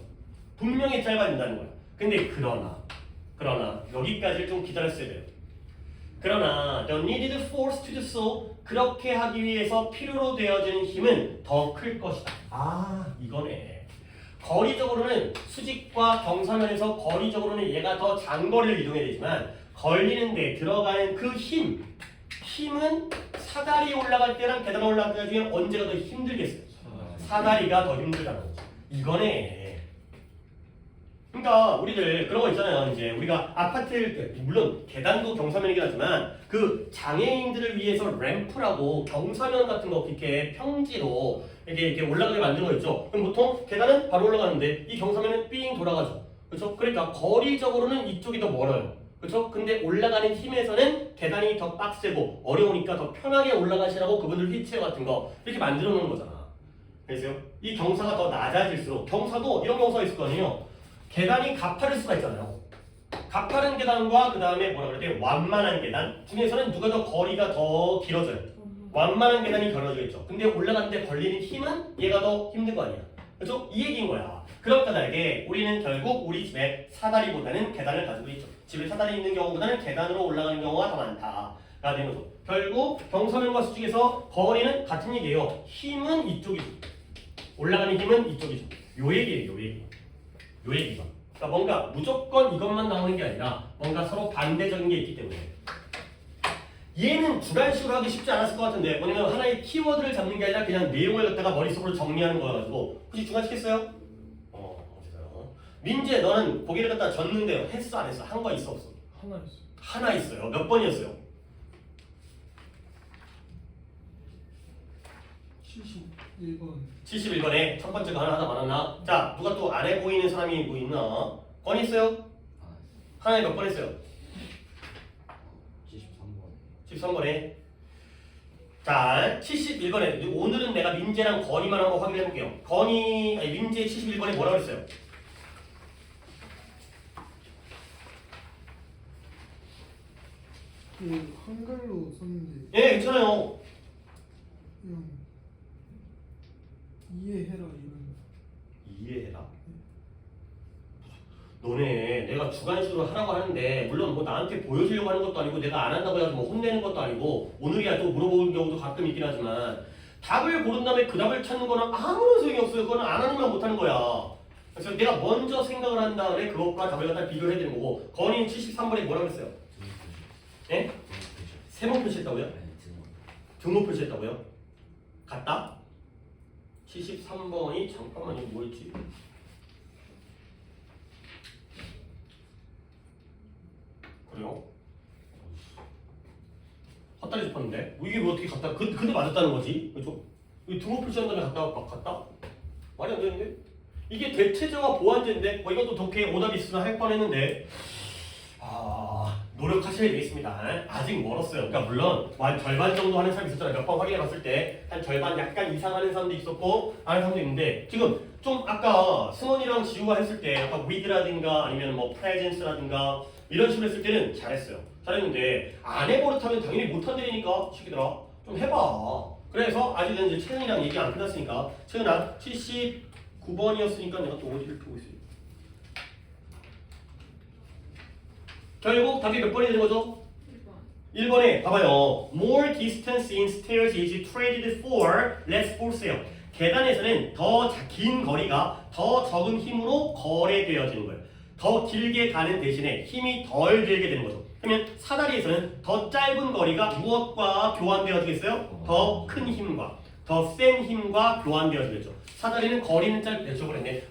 A: 분명히 짧아진다는 거야. 근데 그러나 여기까지를 좀 기다렸어야 돼요. 그러나 the needed force to do so 그렇게 하기 위해서 필요로 되어지는 힘은 더 클 것이다. 이거네. 거리적으로는 수직과 경사면에서 거리적으로는 얘가 더 장거리를 이동해야 되지만 걸리는데 들어가는 그 힘은 사다리 올라갈 때랑 계단 올라갈 때 중에 언제가 더 힘들겠어요? 사다리가 더 힘들다는 거죠. 이거네. 그러니까 우리들 그런 거 있잖아요. 이제 우리가 아파트일 때 물론 계단도 경사면이긴 하지만 그 장애인들을 위해서 램프라고 경사면 같은 거 이렇게 평지로 이렇게 올라가게 만드는 거 있죠. 그럼 보통 계단은 바로 올라가는데 이 경사면은 삥 돌아가죠. 그렇죠? 그러니까 거리적으로는 이쪽이 더 멀어요. 그렇죠? 근데 올라가는 힘에서는 계단이 더 빡세고 어려우니까 더 편하게 올라가시라고 그분들 휠체어 같은 거 이렇게 만들어 놓은 거잖아. 그래서 이 경사가 더 낮아질수록 경사도 이런 경사가 있을 거 아니에요. 계단이 가파를 수가 있잖아요. 가파른 계단과 그 다음에 뭐라 그래야 돼? 완만한 계단 중에서는 누가 더 거리가 더 길어져요? 완만한 계단이 길어지겠죠. 근데 올라가는데 걸리는 힘은 얘가 더 힘든 거 아니야. 그렇죠? 이 얘기인 거야. 그런 까닭에 우리는 결국 우리 집에 사다리보다는 계단을 가지고 있죠. 집에 사다리 있는 경우보다는 계단으로 올라가는 경우가 더 많다가 되는 거죠. 결국 경사면과 수직에서 거리는 같은 얘기예요. 힘은 이쪽이죠. 올라가는 힘은 이쪽이죠. 요 얘기예요. 요 얘기. 요 얘기가. 그러니까 뭔가 무조건 이것만 나오는 게 아니라 뭔가 서로 반대적인 게 있기 때문에 얘는 주관식으로 하기 쉽지 않았을 것 같은데 뭐냐면 하나의 키워드를 잡는 게 아니라 그냥 내용을 갖다가 머릿속으로 정리하는 거여가지고 혹시 주관식 했어요? 어딨어요? 민재 너는 고개를 갖다 젓는데요. 했어 안 했어? 한 거 있어 없어?
D: 하나 있어.
A: 하나 있어요. 몇 번이었어요?
D: 71번.
A: 71번에 첫 번째 거 하나 많았나? 자 누가 또 안 해 보이는 사람이 뭐 있나? 권 있어요? 하나에 몇 번 했어요?
B: 73번
A: 13번에 자 71번에 오늘은 내가 민재랑 건이만 한번 확인해 볼게요. 건이 아니 민재 71번에 뭐라고 했어요?
D: 그 한글로 썼는데
A: 예 괜찮아요.
D: 그냥 이해해라 이런.
A: 이해해라. 너네 내가 주관식으로 하라고 하는데 물론 뭐 나한테 보여주려고 하는 것도 아니고 내가 안 한다고 해서 뭐 혼내는 것도 아니고 오늘이야 또 물어보는 경우도 가끔 있긴 하지만 답을 고른 다음에 그 답을 찾는 거는 아무런 소용이 없어요. 그거는 안 하는 말 못하는 거야. 그래서 내가 먼저 생각을 한 다음에 그것과 답을 갖다 비교를 해야 되는 거고 건인 73번에 뭐라고 했어요? 예? 세번 표시했다고요? 등호 표시했다고요? 같다? 73번이 잠깐만 이거 뭐였지? 그래요? 헛다리 짚었는데? 이게 뭐 어떻게 갔다 근데 맞았다는 거지? 그죠? 이거 등호 표시한 다음에 갔다? 말이 안 되는데? 이게 대체제와 보완제인데 뭐 이것도 독해에 오답이 있으면 할 뻔했는데 노력하셔야 되겠습니다. 아직 멀었어요. 그러니까 물론 절반 정도 하는 사람이 있었잖아요. 몇 번 확인해 봤을 때 한 절반 약간 이상 하는 사람도 있었고 안 하는 사람도 있는데 지금 좀 아까 승원이랑 지우가 했을 때 아까 with라든가 아니면 뭐 presence라든가 이런 식으로 했을 때는 잘했어요. 잘했는데 안 해버릇하면 당연히 못한다니까 시키더라. 좀 해봐. 그래서 아직은 이제 채은이랑 얘기 안 끝났으니까 채은아 79번이었으니까 내가 또 어디를 펴고 있어요. 결국 답이 몇 번이 되는 거죠? 1번에 봐봐요. More distance in stairs is traded for less force예요. 계단에서는 더 긴 거리가 더 적은 힘으로 거래되어지는 거예요. 더 길게 가는 대신에 힘이 덜 들게 되는 거죠. 그러면 사다리에서는 더 짧은 거리가 무엇과 교환되어지겠어요? 더 큰 힘과 더 센 힘과 교환되어지겠죠. 사다리는 거리는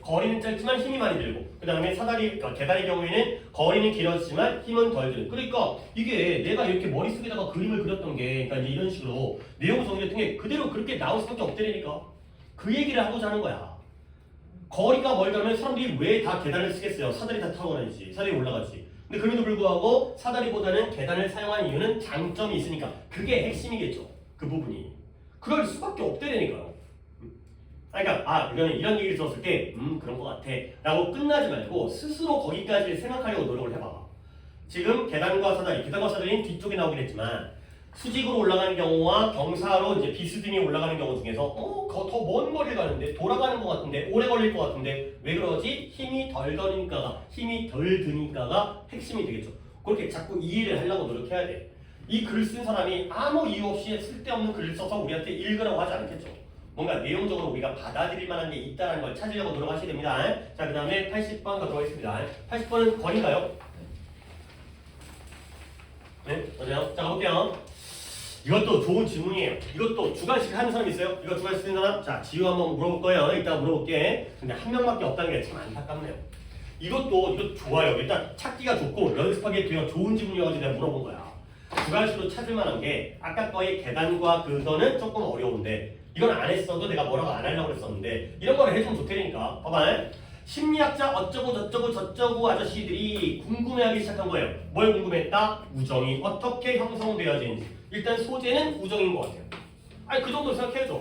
A: 거리는 짧지만 힘이 많이 들고 그 다음에 계단의 경우에는 거리는 길어지지만 힘은 덜 들고 그러니까 이게 내가 이렇게 머릿속에다가 그림을 그렸던 게 그러니까 이런 식으로 내용 정리했던 게 그대로 그렇게 나올 수밖에 없다니까 그 얘기를 하고자 하는 거야. 거리가 멀다면 사람들이 왜 다 계단을 쓰겠어요? 사다리 다 타고 다니지 사다리 올라가지. 근데 그럼에도 불구하고 사다리보다는 계단을 사용한 이유는 장점이 있으니까 그게 핵심이겠죠. 그 부분이 그럴 수밖에 없다니까요. 그러니까 이거는 이런 얘기를 들었을 때 그런 것 같아 라고 끝나지 말고 스스로 거기까지 생각하려고 노력을 해봐. 지금 계단과 사다리는 뒤쪽에 나오긴 했지만 수직으로 올라가는 경우와 경사로 이제 비스듬히 올라가는 경우 중에서 더 먼 거리를 가는데 돌아가는 것 같은데 오래 걸릴 것 같은데 왜 그러지? 힘이 덜 드니까가 핵심이 되겠죠. 그렇게 자꾸 이해를 하려고 노력해야 돼. 이 글 쓴 사람이 아무 이유 없이 쓸데없는 글을 써서 우리한테 읽으라고 하지 않겠죠. 뭔가 내용적으로 우리가 받아들일 만한 게 있다는 걸 찾으려고 노력하셔야 됩니다. 자, 그 다음에 80번 가도록 하겠습니다. 80번은 건인가요? 네, 맞아요. 자, 가볼게요. 이것도 좋은 질문이에요. 이것도 주관식 하는 사람 있어요? 이거 주관식 쓰는 사람? 자, 지우 한번 물어볼 거예요. 이따 물어볼게. 근데 한 명밖에 없다는 게 참 안타깝네요. 이것도 좋아요. 일단 찾기가 좋고 연습하기에 되게 좋은 질문이어가지고 내가 물어본 거야. 주관식으로 찾을 만한 게 아까 거의 계단과 그거는 조금 어려운데 이건 안 했어도 내가 뭐라고 안 하려고 했었는데 이런 거를 해주면 좋다니까. 봐봐. 심리학자 어쩌고 저쩌고 아저씨들이 궁금해하기 시작한 거예요. 뭘 궁금했다? 우정이 어떻게 형성되어지는지. 일단 소재는 우정인 것 같아요. 그 정도 생각해줘.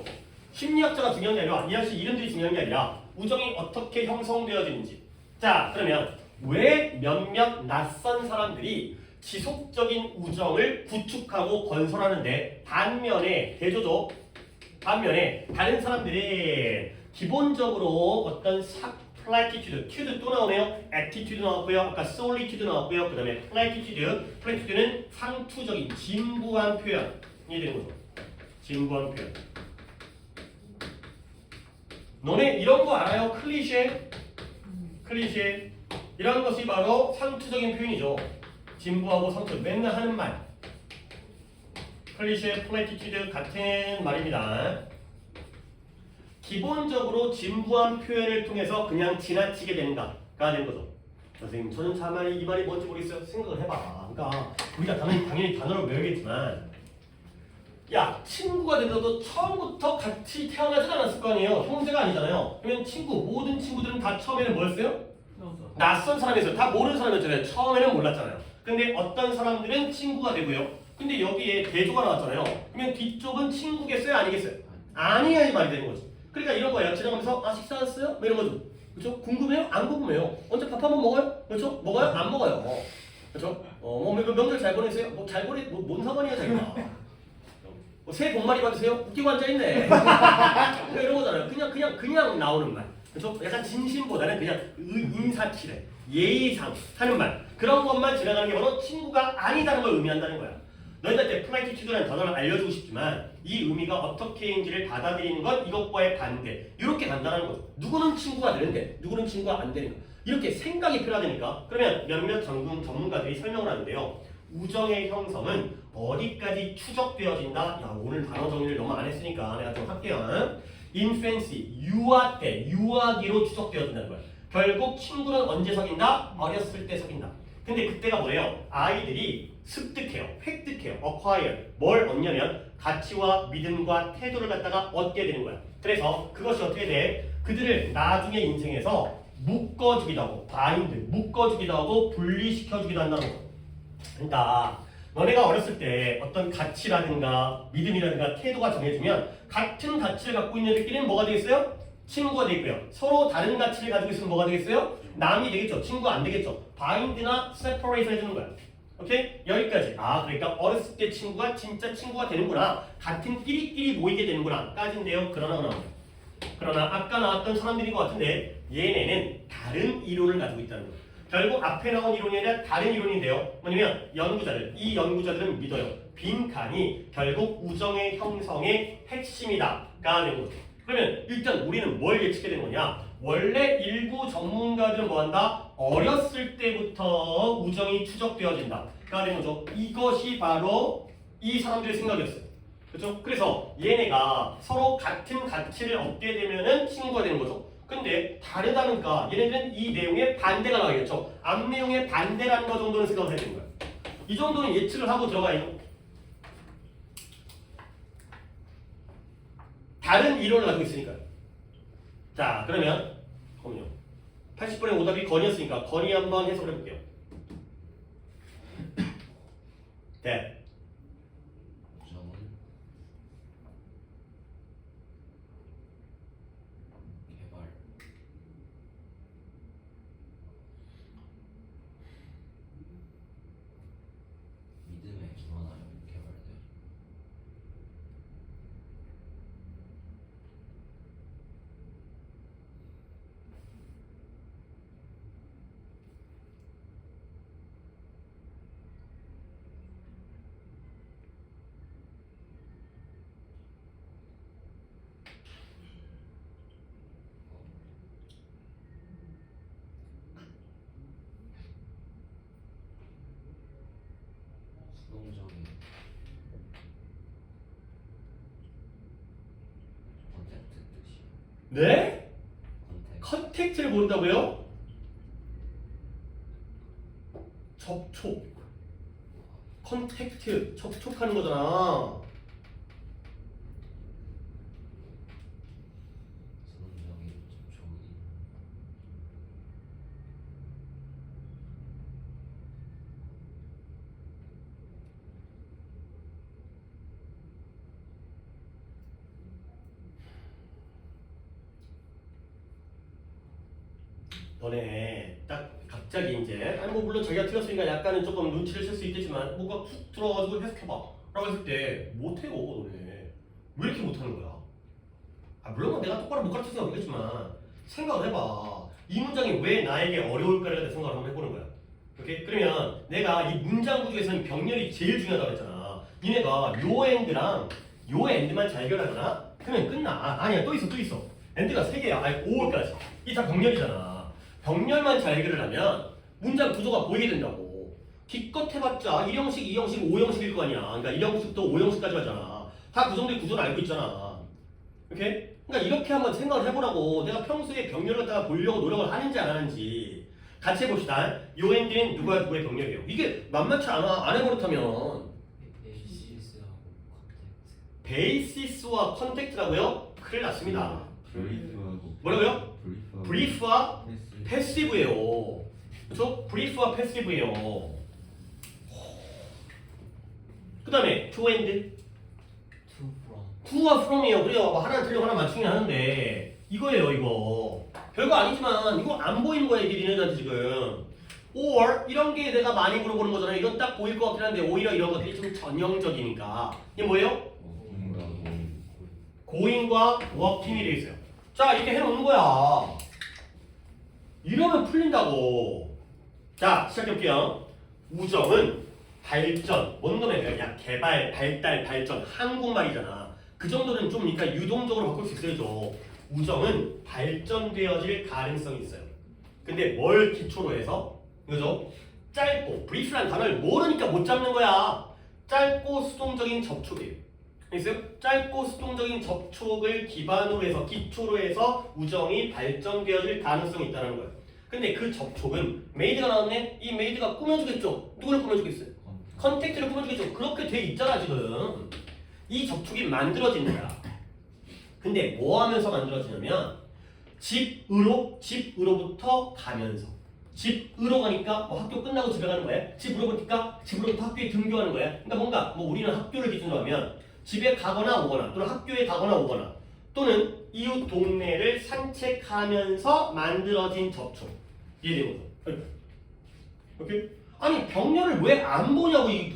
A: 심리학자가 중요한 게 아니라 이 아저씨 이름들이 중요한 게 아니라 우정이 어떻게 형성되어지는지. 자, 그러면 왜 몇몇 낯선 사람들이 지속적인 우정을 구축하고 건설하는데 반면에 대조죠. 반면에 다른 사람들이 기본적으로 어떤 플라티튜드, 튜드 또 나오네요. 애티튜드 나왔고요. 아까 솔리튜드 나왔고요. 그 다음에 플라티튜드. 플라티튜드는 상투적인 진부한 표현이 되는 거죠. 진부한 표현. 너네 이런 거 알아요? 클리셰? 클리셰. 이런 것이 바로 상투적인 표현이죠. 진부하고 상투. 맨날 하는 말. 클리셰, 플래티튜드 같은 말입니다. 기본적으로 진부한 표현을 통해서 그냥 지나치게 된다가 되는 거죠. 선생님, 저는 차마리 이 말이 뭔지 모르겠어요. 생각을 해봐. 그러니까 우리가 당연히 단어를 외우겠지만, 야, 친구가 되더라도 처음부터 같이 태어나진 않았을 거 아니에요. 형제가 아니잖아요. 그러면 모든 친구들은 다 처음에는 뭐였어요? 낯선 사람이었어요. 다 모르는 사람이었잖아요. 처음에는 몰랐잖아요. 근데 어떤 사람들은 친구가 되고요. 근데 여기에 대조가 나왔잖아요. 그러면 뒤쪽은 친구겠어요? 아니겠어요? 아니야 이 말이 되는 거죠. 그러니까 이런 거예요. 지나가면서 식사하셨어요? 뭐 이런 거죠. 그렇죠? 궁금해요? 안 궁금해요. 언제 밥 한번 먹어요? 그렇죠? 먹어요? 안 먹어요. 그렇죠? 명절 잘 보내세요? 뭔 상관이야 자기가. 새해 복 많이 받으세요? 웃기고 앉아있네. 이런 거잖아요. 그냥 나오는 말. 그렇죠? 약간 진심보다는 그냥 인사치레, 예의상 하는 말. 그런 것만 지나가는 게 바로 친구가 아니다는 걸 의미한다는 거야. 너희들한테 플라이티튜드라는 단어를 알려주고 싶지만 이 의미가 어떻게인지를 받아들이는 건 이것과의 반대. 이렇게 간다는 거죠. 누구는 친구가 되는데 누구는 친구가 안 되는 거. 이렇게 생각이 필요하다니까. 그러면 몇몇 전문가들이 설명을 하는데요. 우정의 형성은 어디까지 추적되어진다? 야, 오늘 단어 정리를 너무 안 했으니까 내가 좀 할게요. 인팬시, 유아 때, 유아기로 추적되어진다는 거야. 결국 친구는 언제 사귄다? 어렸을 때 사귄다. 근데 그때가 뭐예요? 아이들이 습득해요, 획득해요, acquire. 뭘 얻냐면 가치와 믿음과 태도를 갖다가 얻게 되는 거야. 그래서 그것이 어떻게 돼? 그들을 나중에 인생에서 묶어주기도 하고, 묶어주기도 하고, 분리시켜주기도 한다는 거. 그러니까 너네가 어렸을 때 어떤 가치라든가 믿음이라든가 태도가 정해지면 같은 가치를 갖고 있는 애들끼리는 뭐가 되겠어요? 친구가 되고요. 서로 다른 가치를 가지고 있으면 뭐가 되겠어요? 남이 되겠죠. 친구가 안 되겠죠. 바인드나 세퍼레이션 해주는 거야. 오케이? 여기까지. 그러니까 어렸을 때 친구가 진짜 친구가 되는구나. 같은 끼리끼리 모이게 되는구나. 까진데요. 그러나 아까 나왔던 사람들인 것 같은데 얘네는 다른 이론을 가지고 있다는 거예요. 결국 앞에 나온 이론이 아니라 다른 이론인데요. 뭐냐면 이 연구자들은 믿어요. 빈칸이 결국 우정의 형성의 핵심이다가 되는 거죠. 그러면 일단 우리는 뭘 예측해 된 거냐? 원래 일부 전문가들은 뭐한다? 어렸을 때부터 우정이 추적되어진다가 되는 거죠. 이것이 바로 이 사람들의 생각이었어요. 그렇죠? 그래서 얘네가 서로 같은 가치를 얻게 되면은 친구가 되는 거죠. 근데 다르다니까 얘네들은 이 내용에 반대가 나와야겠죠. 앞 내용에 반대라는 거 정도는 생각을 해야 되는 거예요. 이 정도는 예측을 하고 들어가요. 다른 이론을 가지고 있으니까요. 자, 그러면 80번의 오답이 건이었으니까 건이 한번 해석을 해볼게요. 네.
B: 우정은 개발 믿음에 기반하여 개발돼. 수동적인 컨택트 뜻이.
A: 네?
B: 컨택.
A: 컨택트를 모른다고요? 접촉. 컨택트, 접촉하는 거잖아.
B: 수동적인 접촉이.
A: 너네 딱 갑자기 이제 아니 뭐 물론 자기가 틀렸으니까 약간은 조금 눈치를 챌 수 있겠지만 뭔가 훅 들어가지고 해석해봐 라고 했을 때 못해요 너네. 왜 이렇게 못하는 거야? 아 물론 내가 똑바로 못 가르쳐서 모르겠지만 생각을 해봐. 이 문장이 왜 나에게 어려울까를 생각을 한번 해보는 거야. 오케이? 그러면 내가 이 문장 구조에서는 병렬이 제일 중요하다고 했잖아. 니네가 요 엔드랑 요 엔드만 잘 결하거나 그러면 끝나. 아니야 또 있어. 엔드가 3개야. 아니 5월까지. 이 다 병렬이잖아. 병렬만 잘 해결을 하면 문장 구조가 보이게 된다고. 기껏 해봤자 1형식, 2형식, 5형식일 거 아니야. 그러니까 1형식부터 5형식까지 하잖아. 다 그 정도의 구조를 알고 있잖아. 오케이? 그러니까 이렇게 한번 생각을 해보라고. 내가 평소에 병렬을 갖다가 보려고 노력을 하는지 안 하는지 같이 해봅시다. 요 엔드는 누구의 병렬이에요? 이게 만만치 않아. 안 해버릇하면
C: 베이시스하고 컨택트.
A: 베이시스와 컨택트라고요? 큰일 났습니다.
E: 브리프하고
A: 뭐라고요?
E: 브리프하고
A: 브리프와
E: 패스.
A: 패시브예요. 그렇죠? 브리프와 패시브예요. 그 다음에 to and
C: To from.
A: to와 from이에요. 그래요. 뭐 하나 틀리고 하나 맞추긴 하는데 이거예요 이거. 별거 아니지만 이거 안 보이는 거야 이게 니네들한테 지금. or 이런 게 내가 많이 물어보는 거잖아요. 이건 딱 보일 것 같긴 한데 오히려 이런 것들이 좀 전형적이니까 이게 뭐예요? 고잉과 워킹이 돼 있어요. 자 이렇게 해놓는 거야. 이러면 풀린다고. 자 시작해볼게요. 우정은 발전, 뭔 놈의 그냥 개발, 발달, 발전, 한국말이잖아. 그 정도는 좀 그러니까 유동적으로 바꿀 수 있어야죠. 우정은 발전되어질 가능성이 있어요. 근데 뭘 기초로 해서? 그죠? 짧고, 브리프란 단어를 모르니까 못 잡는 거야. 짧고 수동적인 접촉이에요. 알겠어요? 짧고 수동적인 접촉을 기반으로 해서, 기초로 해서 우정이 발전되어질 가능성이 있다는 거예요. 근데 그 접촉은 메이드가 나왔네? 이 메이드가 꾸며주겠죠? 누구를 꾸며주겠어요? 컨택트를 꾸며주겠죠? 그렇게 돼 있잖아 지금. 이 접촉이 만들어지는 거야. 근데 뭐 하면서 만들어지냐면 집으로부터 가면서. 집으로 가니까 뭐 학교 끝나고 집에 가는 거야. 집으로부터 학교에 등교하는 거야. 그러니까 뭔가 뭐 우리는 학교를 기준으로 하면 집에 가거나 오거나 또는 학교에 가거나 오거나 또는 이웃 동네를 산책하면서 만들어진 접촉. 이해되는 거죠? 오케이? 아니 병렬을 왜 안 보냐고 이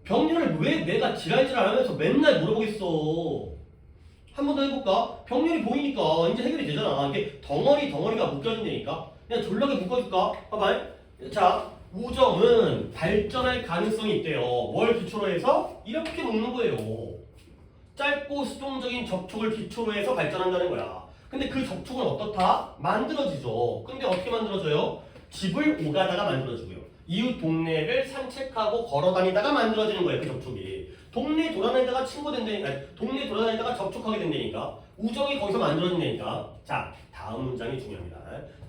A: 병렬을 왜 내가 지랄하면서 맨날 물어보겠어. 한 번 더 해볼까? 병렬이 보이니까 이제 해결이 되잖아. 이게 덩어리가 묶여진다니까. 그냥 졸라게 묶어줄까? 봐봐. 자, 우정은 발전할 가능성이 있대요. 뭘 기초로 해서? 이렇게 묶는 거예요. 짧고 수동적인 접촉을 기초로 해서 발전한다는 거야. 근데 그 접촉은 어떻다? 만들어지죠. 근데 어떻게 만들어져요? 집을 오가다가 만들어지고요. 이웃 동네를 산책하고 걸어다니다가 만들어지는 거예요. 그 접촉이. 동네 돌아다니다가 친구 된다니까. 동네 돌아다니다가 접촉하게 된다니까. 우정이 거기서 만들어진다니까. 자, 다음 문장이 중요합니다.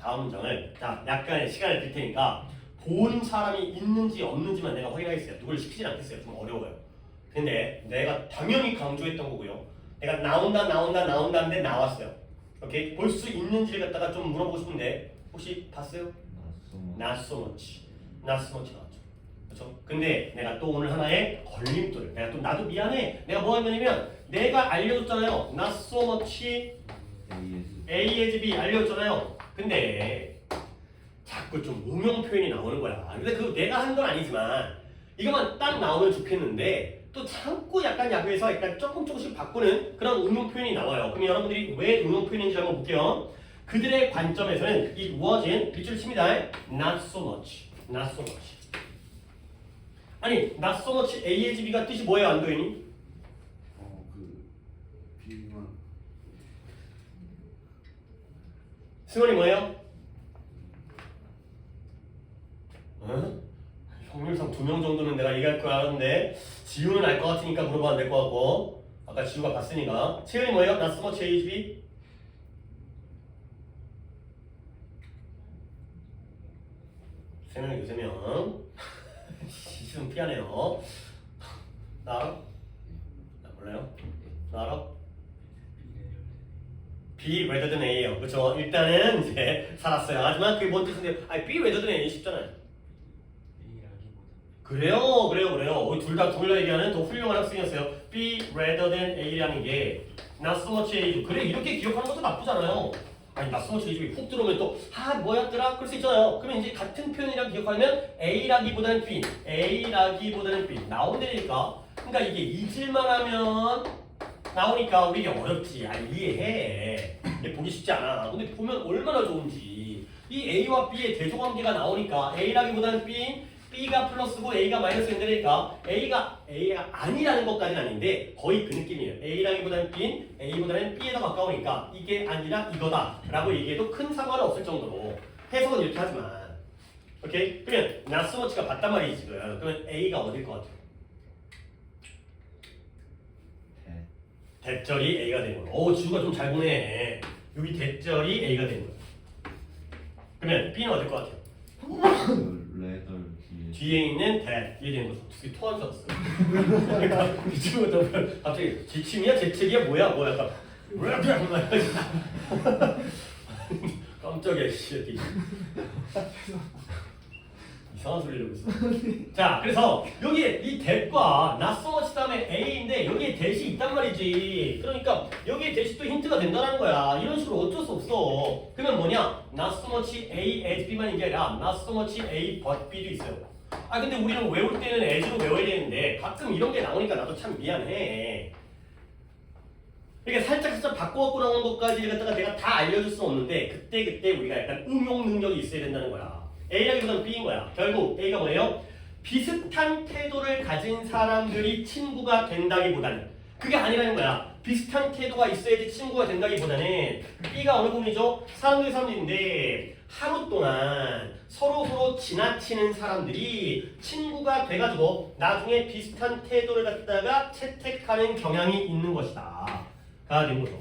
A: 다음 문장을 자 약간의 시간을 드릴 테니까 본 사람이 있는지 없는지만 내가 확인하겠어요. 누굴 시키진 않겠어요. 좀 어려워요. 근데 내가 당연히 강조했던 거고요. 내가 나온다는데 나왔어요. 오케이? 볼 수 있는지를 갖다가 좀 물어보고 싶은데 혹시 봤어요? Not so much. Not so much 나왔죠. 그렇죠? 근데 내가 또 오늘 하나의 걸림돌을 나도 미안해. 내가 뭐 하냐면 내가 알려줬잖아요. Not so much A as B 알려줬잖아요. 근데 자꾸 좀 응용 표현이 나오는 거야. 근데 그 내가 한 건 아니지만 이것만 딱 나오면 좋겠는데 또 참고 약간 야구에서 약간 조금씩 바꾸는 그런 응용 표현이 나와요. 그럼 여러분들이 왜 응용 표현인지 한번 볼게요. 그들의 관점에서는 it wasn't 빗줄 칩니다. Not so much. Not so much. 아니 not so much A as B가 뜻이 뭐예요 안도현이?
E: 비만
A: 승원이 뭐예요? 응? 확률상 2명 정도는 내가 얘기할 거 알았는데 지우는 알 것 같으니까 물어봐도 될 것 같고 아까 지우가 봤으니까 채연이 뭐예요? not so much A as B? 세 명이죠, 3명. 시선 피하네요. 나 알아? 나 몰라요? 나 알아? B rather than A예요. 그렇죠? 일단은 이제 살았어요. 하지만 그게 뭔 뜻인데? 아니 B rather than A 쉽잖아요. 그래요. 둘 다 얘기하는 더 훌륭한 학생이었어요. B rather than A라는 게 not so much A. 그래 이렇게 기억하는 것도 나쁘잖아요. 아니 낯선 집이 훅 들어오면 또 뭐였더라? 그럴 수 있잖아요. 그러면 이제 같은 표현이랑 기억하면 A라기보다는 B, A라기보다는 B 나온다니까. 그러니까 이게 잊을만 하면 나오니까 우리 이게 어렵지. 이해해. 이게 보기 쉽지 않아. 근데 보면 얼마나 좋은지. 이 A와 B의 대조관계가 나오니까 A라기보다는 B, B가 플러스고 A가 마이너스가 되니까 A가 아니라는 것까지는 아닌데 거의 그 느낌이에요. A라기보다는 B, A보다는 B에 더 가까우니까 이게 아니라 이거다 라고 얘기해도 큰 상관은 없을 정도로 해석은 이렇게 하지만 오케이? 그러면 나스머치가 봤단 말이지 지금. 그러면 A가 어딜 것 같아요? 대절이 A가 되는 거야. 지우가 좀 잘 보네. 여기 대절이 A가 되는 거야. 그러면 B는 어딜 것 같아요?
E: 레덜
A: 뒤에 있는 대 뒤에 되는 거죠. 두개 토한 줄 알았어. 그러니까 이 친구도 갑자기 지침이야 재책이야 뭐야 약간 깜짝이야 씨. 이상한 소리를 하고 있어. 자, 그래서 여기에 이 대과 낯서머치 다음에 A인데 여기에 대시 있단 말이지. 그러니까 여기에 대시 또 힌트가 된다는 거야. 이런 식으로 어쩔 수 없어. 그러면 뭐냐? 낯서머치 A as B만 이게 아니라 낯서머치 A but B도 있어요. 근데 우리는 외울 때는 as로 외워야 되는데 가끔 이런 게 나오니까 나도 참 미안해. 그러니까 살짝 바꿔갖고 나오는 것까지 갖다가 내가 다 알려줄 수 없는데 그때 우리가 약간 응용 능력이 있어야 된다는 거야. A라기보다는 B인 거야. 결국 A가 뭐예요? 비슷한 태도를 가진 사람들이 친구가 된다기보다는 그게 아니라는 거야. 비슷한 태도가 있어야지 친구가 된다기보다는 B가 어느 부분이죠? 사람들인데 하루 동안 서로 지나치는 사람들이 친구가 돼가지고 나중에 비슷한 태도를 갖다가 채택하는 경향이 있는 것이다. 가 된 거죠.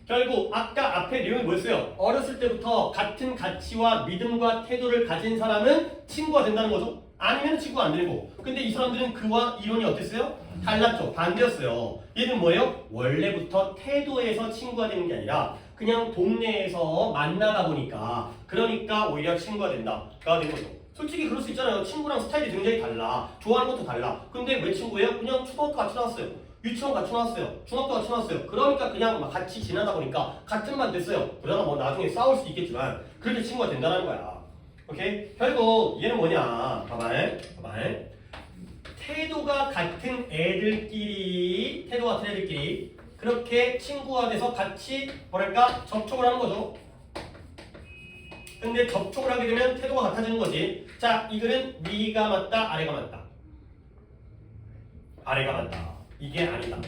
A: 결국 아까 앞에 내용이 뭐였어요? 어렸을 때부터 같은 가치와 믿음과 태도를 가진 사람은 친구가 된다는 거죠. 아니면 친구가 안 되고. 근데 이 사람들은 그와 이론이 어땠어요? 달랐죠. 반대였어요. 얘는 뭐예요? 원래부터 태도에서 친구가 되는 게 아니라 그냥 동네에서 만나다 보니까 그러니까 오히려 친구가 된다가 된 거죠. 솔직히 그럴 수 있잖아요. 친구랑 스타일이 굉장히 달라. 좋아하는 것도 달라. 근데 왜 친구예요? 그냥 초등학교 같이 나왔어요. 유치원 같이 나왔어요. 중학교 같이 나왔어요. 그러니까 그냥 막 같이 지나다 보니까 같은 반 됐어요. 그러다가 뭐 나중에 싸울 수도 있겠지만 그렇게 친구가 된다는 거야. 오케이? 결국 얘는 뭐냐? 봐봐요. 태도가 같은 애들끼리 그렇게 친구가 돼서 같이 뭐랄까 접촉을 하는 거죠. 근데 접촉을 하게 되면 태도가 같아지는 거지. 자, 이 글은 위가 맞다, 아래가 맞다. 아래가 맞다. 이게 아니다.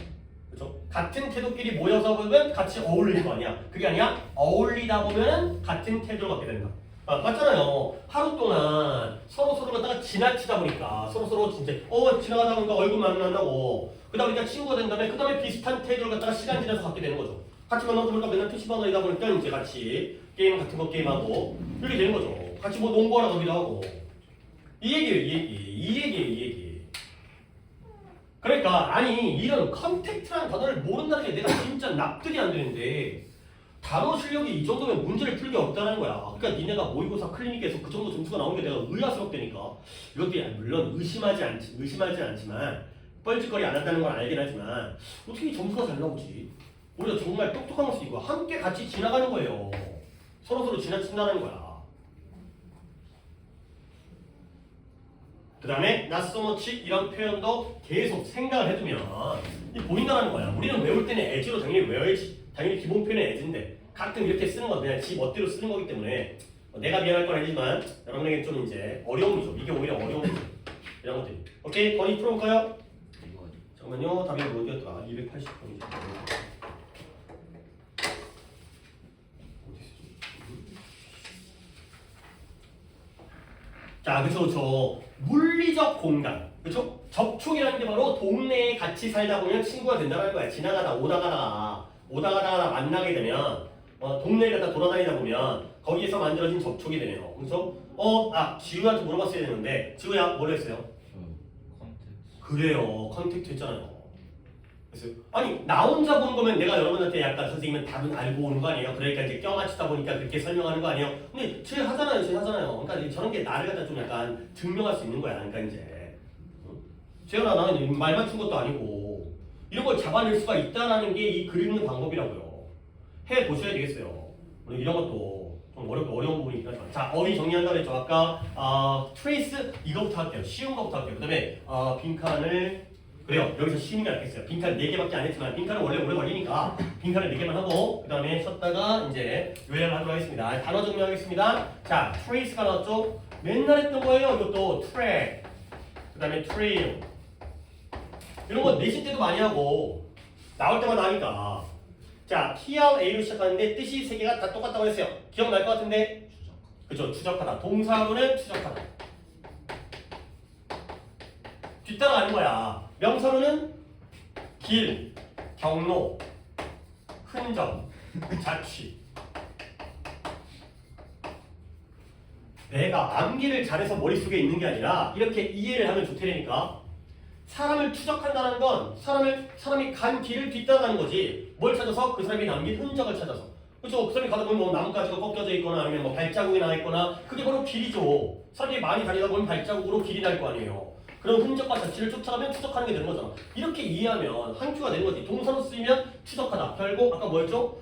A: 그렇죠? 같은 태도끼리 모여서 보면 같이 어울릴 거 아니야. 그게 아니야. 어울리다 보면 같은 태도를 갖게 된다. 맞잖아요. 하루 동안 서로 갖다가 지나치다 보니까 서로 진짜 지나가다 보니까 얼굴 만난다고. 그러다 보니까 친구가 된 다음에 그 다음에 비슷한 태도를 갖다가 시간 지나서 갖게 되는 거죠. 같이 만나다 보니까 맨날 PC방이다 보니까 이제 같이 게임 같은 거 게임하고 이렇게 되는 거죠. 같이 뭐 농구하러 가기도 하고. 이 얘기예요. 그러니까 이런 컨택트라는 단어를 모른다는 게 내가 진짜 납득이 안 되는데 단어 실력이 이 정도면 문제를 풀 게 없다는 거야. 그러니까 니네가 모의고사 클리닉에서 그 정도 점수가 나온 게 내가 의아스럽다니까. 이것도 물론 의심하지 않지만 뻘짓거리 안 한다는 걸 알긴 하지만 어떻게 점수가 잘 나오지? 우리가 정말 똑똑한 것이 이거 함께 같이 지나가는 거예요. 서로 지나친다는 거야. 그 다음에 낯서머치 이런 표현도 계속 생각을 해두면 보인다는 거야. 우리는 외울 때는 as로 당연히 외워야지. 당연히 기본 표현은 as인데 가끔 이렇게 쓰는 건 그냥 지 멋대로 쓰는 거기 때문에 내가 미안할 건 아니지만 여러분에게 좀 이제 어려움이죠. 이게 오히려 어려움이죠. 이런 것들이. 오케이, 건의 풀어볼까요? 잠깐만요. 답이 어디였더라? 280번이죠. 자, 그쵸. 물리적 공간. 그쵸? 접촉이라는 게 바로 동네에 같이 살다 보면 친구가 된다는 거야. 지나가다 오다가다 만나게 되면 동네에 갖다 돌아다니다 보면 거기에서 만들어진 접촉이 되네요. 그쵸? 지우한테 물어봤어야 되는데 지우야 뭐라 했어요?
B: 컨택트.
A: 그래요. 컨택트 했잖아요. 그래서 나 혼자 본 거면 내가 여러분한테 약간 선생님은 답은 알고 오는 거 아니에요? 그러니까 이제 껴맞추다 보니까 그렇게 설명하는 거 아니에요? 근데 제 하잖아요. 그러니까 저런 게 나를 갖다 좀 약간 증명할 수 있는 거야. 그러니까 이제 재현아 나는 말 맞춘 것도 아니고 이런 걸 잡아낼 수가 있다라는 게 이 그리는 방법이라고요. 해 보셔야 되겠어요. 오늘 이런 것도 좀 어려운 부분이 있긴 하지만 자 어휘 정리한다고 했죠. 아까 트레이스 이거부터 할게요. 쉬운 거부터 할게요. 그 다음에 빈칸을 그래요. 여기서 쉬운 게 낫겠어요. 빈칸 4개밖에 안 했지만 빈칸은 원래 오래 걸리니까 빈칸을 4개만 하고 그 다음에 쉬었다가 이제 요약을 하도록 하겠습니다. 단어 정리하겠습니다. 자 트레이스가 나왔죠. 맨날 했던 거예요. 이것도 트랙 그 다음에 트레일 이런 거 내신 때도 많이 하고 나올 때마다 하니까 자 TRA로 시작하는데 뜻이 3개가 다 똑같다고 했어요. 기억날 것 같은데 그죠? 추적하다. 동사로는 추적하다. 뒤따라가는 거야. 명사로는 길, 경로, 흔적, 자취. 내가 암기를 잘해서 머릿속에 있는 게 아니라 이렇게 이해를 하면 좋다니까. 사람을 추적한다는 건 사람이 간 길을 뒤따라가는 거지. 뭘 찾아서? 그 사람이 남긴 흔적을 찾아서. 그렇죠? 그 사람이 가다 보면 뭐 나뭇가지가 꺾여져 있거나 아니면 뭐 발자국이 나 있거나 그게 바로 길이죠. 사람들이 많이 다니다 보면 발자국으로 길이 날 거 아니에요. 그런 흔적과 자취를 쫓아가면 추적하는 게 되는 거잖아. 이렇게 이해하면 한 큐가 되는 거지. 동사로 쓰이면 추적하다. 결국 아까 뭐였죠?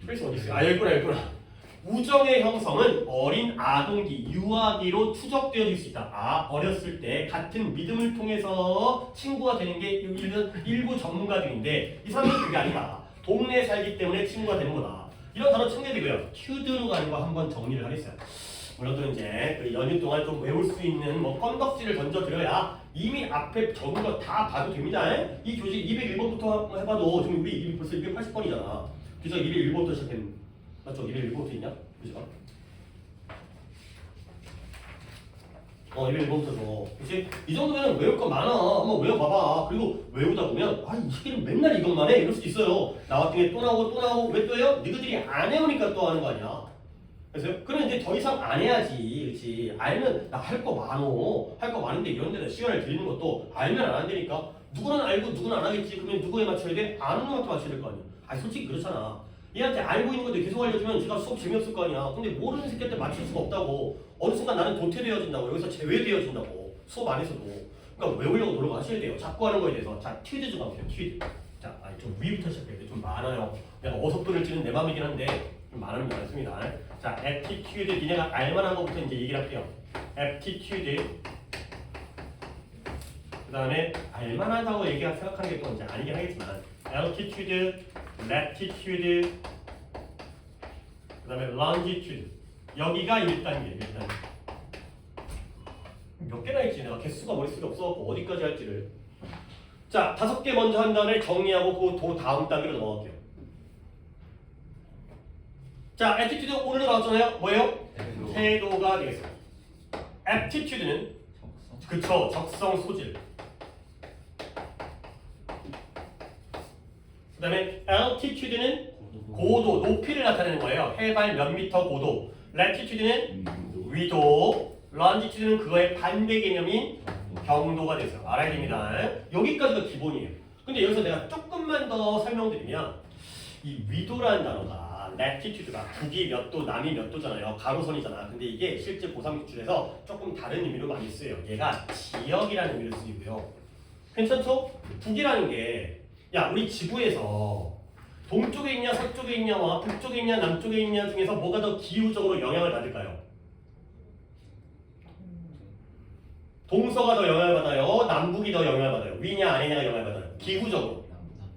A: 트레이스 어디 있어요? 여기구나. 우정의 형성은 어린 아동기, 유아기로 추적되어질 수 있다. 어렸을 때 같은 믿음을 통해서 친구가 되는 게 일부 전문가들인데 이 사람은 그게 아니다. 동네에 살기 때문에 친구가 되는 거다. 이런 단어 챙겨야 되고요. 튜드로 가는 거 한번 정리를 하겠어요. 물론 또 이제 그 연휴 동안 좀 외울 수 있는 뭐 건덕지를 던져드려야 이미 앞에 적은 거 다 봐도 됩니다. 이 교직 201번부터 해봐도 지금 우리 벌써 280번이잖아. 그래서 201번부터 시작했는 맞죠? 201번부터 있냐? 그죠? 201번부터 그치? 이 정도면 외울 거 많아. 한번 외워봐봐. 그리고 외우다 보면 이 새끼는 맨날 이것만 해? 이럴 수도 있어요. 나 같은 게 또 나오고 왜 또 해요? 너희들이 안 해오니까 또 하는 거 아니야. 그래서 그러면 이제 더 이상 안 해야지, 그렇지? 알면 나 할 거 많어, 할 거 많은데 이런 데다 시간을 들이는 것도 알면 안 되니까 누구는 알고 누구는 안 하겠지. 그러면 누구에 맞춰야 돼? 아는 놈한테 맞춰야 될 거 아니야. 솔직히 그렇잖아. 얘한테 알고 있는 것도 계속 알려주면 제가 수업 재미없을 거 아니야. 근데 모르는 새끼한테 맞출 수가 없다고. 어느 순간 나는 도태되어진다고. 여기서 제외되어진다고. 수업 안에서도. 그러니까 외우려고 노력하셔야 돼요. 자꾸 하는 거에 대해서. 자, 퀴즈 좀 가보세요. 퀴즈. 자, 좀 위부터 시작해야 돼. 좀 많아요. 내가 어서 끊을지는 내 맘이긴 한데 좀 많으면 많습니다. 자, aptitude 니네가 알만한 것부터 이제 얘기를 할게요. aptitude 그 다음에 알만하다고 생각하는 게 또 이제 아니긴 하겠지만 altitude, latitude 그 다음에 longitude 여기가 1단계 몇 개나 있지 내가 개수가 머릿속에 없어갖고 어디까지 할지를 자 5개 먼저 한 다음에 정리하고 그 다음 단계로 넘어갈게요. 자, aptitude 오늘 나왔잖아요. 뭐예요? 태도가 되겠습니다. aptitude는 그쵸, 적성 소질. 그 다음에 altitude는 고도, 높이를 나타내는 거예요. 해발 몇 미터 고도. latitude는 위도. longitude는 그거의 반대 개념인 경도가 되죠. 알아야 됩니다. 여기까지가 기본이에요. 근데 여기서 내가 조금만 더 설명드리면 이 위도라는 단어가 latitude가 북이 몇 도, 남이 몇 도잖아요. 가로선이잖아. 근데 이게 실제 고3 기출에서 조금 다른 의미로 많이 쓰여요. 얘가 지역이라는 의미를 쓰이고요. 괜찮죠? 북이라는 게 야 우리 지구에서 동쪽에 있냐 서쪽에 있냐 북쪽에 있냐 남쪽에 있냐 중에서 뭐가 더 기후적으로 영향을 받을까요? 동서가 더 영향을 받아요? 남북이 더 영향을 받아요? 위냐 아래냐가 영향을 받아요? 기후적으로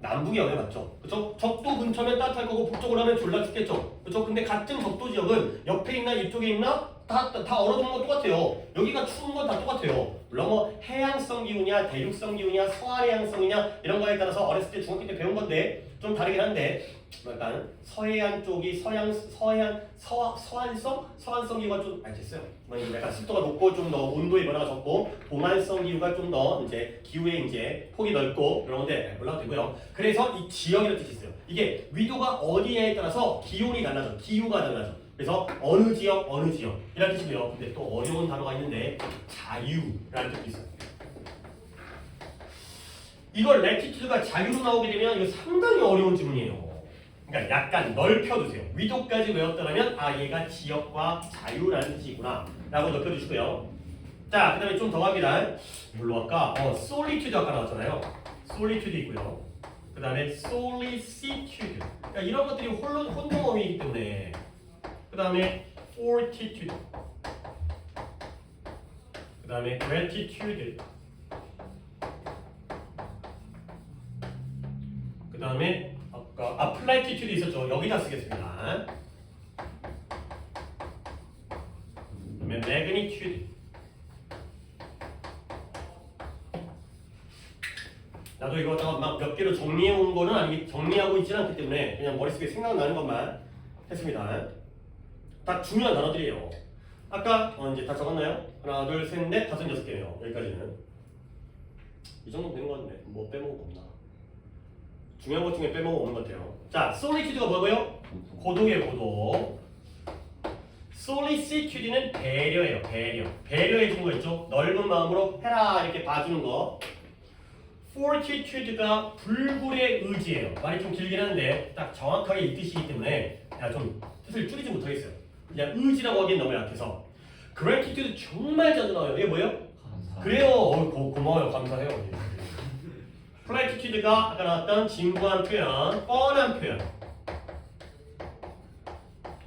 A: 남북이 영향을 받죠. 그렇죠? 적도 근처면 따뜻할 거고 북쪽으로 하면 졸라 춥겠죠. 그렇죠? 근데 같은 적도 지역은 옆에 있나 이쪽에 있나 다 얼어 죽는 건 똑같아요. 여기가 추운 건 다 똑같아요. 물론 뭐 해양성 기후냐 대륙성 기후냐 서해안성이냐 이런 거에 따라서 어렸을 때 중학교 때 배운 건데 좀 다르긴 한데 약간 서해안 쪽이 서안성 기후가 좀 됐어요. 약간 습도가 높고 좀 더 온도의 변화가 적고 동안성 기후가 좀 더 이제 기후의 이제 폭이 넓고 그런 건데 몰라도 되고요. 그래서 이 지역이라는 뜻이 있어요. 이게 위도가 어디냐에 따라서 기온이 달라져, 기후가 달라져. 그래서 어느 지역 이라는 뜻이고요. 근데 또 어려운 단어가 있는데 자유라는 뜻도 있어요. 이걸 latitude가 자유로 나오게 되면 이거 상당히 어려운 지문이에요. 그러니까 약간 넓혀두세요. 위도까지 외웠다면 얘가 지역과 자유라는 뜻이구나 라고 넓혀주시고요. 자, 그다음에 좀 더 갑니다. 뭘로 할까? solitude 아까 나왔잖아요. solitude 있고요. 그다음에 solicitude. 그러니까 이런 것들이 혼동어휘이기 때문에. 그다음에 fortitude. 그다음에 gratitude. 그다음에 아까 platitude 있었죠. 여기다 쓰겠습니다. 그다음에 magnitude. 나도 이거 막 몇 개로 정리해 온 거는 아니 정리하고 있지는 않기 때문에 그냥 머릿속에 생각나는 것만 했습니다. 다 중요한 단어들이에요. 아까 이제 다 적었나요? 하나, 둘, 셋, 넷, 다섯, 여섯 개네요. 여기까지는 이 정도 된 거 같네. 뭐 빼먹은 거 없나? 중요한 것 중에 빼먹은 거 없는 것 같아요. 자, solitude가 뭐고요? 고독의 고독. solicitude는 배려예요. 배려해 주는 거 있죠? 넓은 마음으로 해라 이렇게 봐주는 거. fortitude가 불굴의 의지예요. 말이 좀 길긴 한데 딱 정확하게 이 뜻이기 때문에 좀 뜻을 줄이지 못하겠어요. 그냥 의지라고 하기엔 너무 약해서. gratitude 정말 자주 나와요. 이게 뭐예요?
C: 감사.
A: 그래요. 고마워요. 감사해요. platitude가 아까 나왔던 진부한 표현, 뻔한 표현.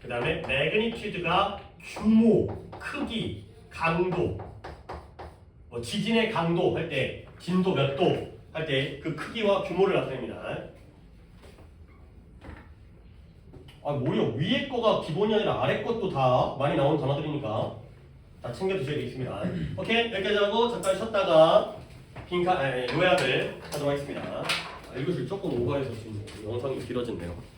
A: 그 다음에 magnitude가 규모, 크기, 강도. 뭐 지진의 강도 할 때, 진도 몇 도 할 때 그 크기와 규모를 나타냅니다. 뭐요? 위에 거가 기본이 아니라 아래 것도 다 많이 나오는 단어들이니까 다 챙겨 두셔야 되겠습니다. 오케이, 여기까지 하고 잠깐 쉬었다가 요약을 하도록 하겠습니다. 이것을 조금 오버해서 지금 영상이 길어졌네요.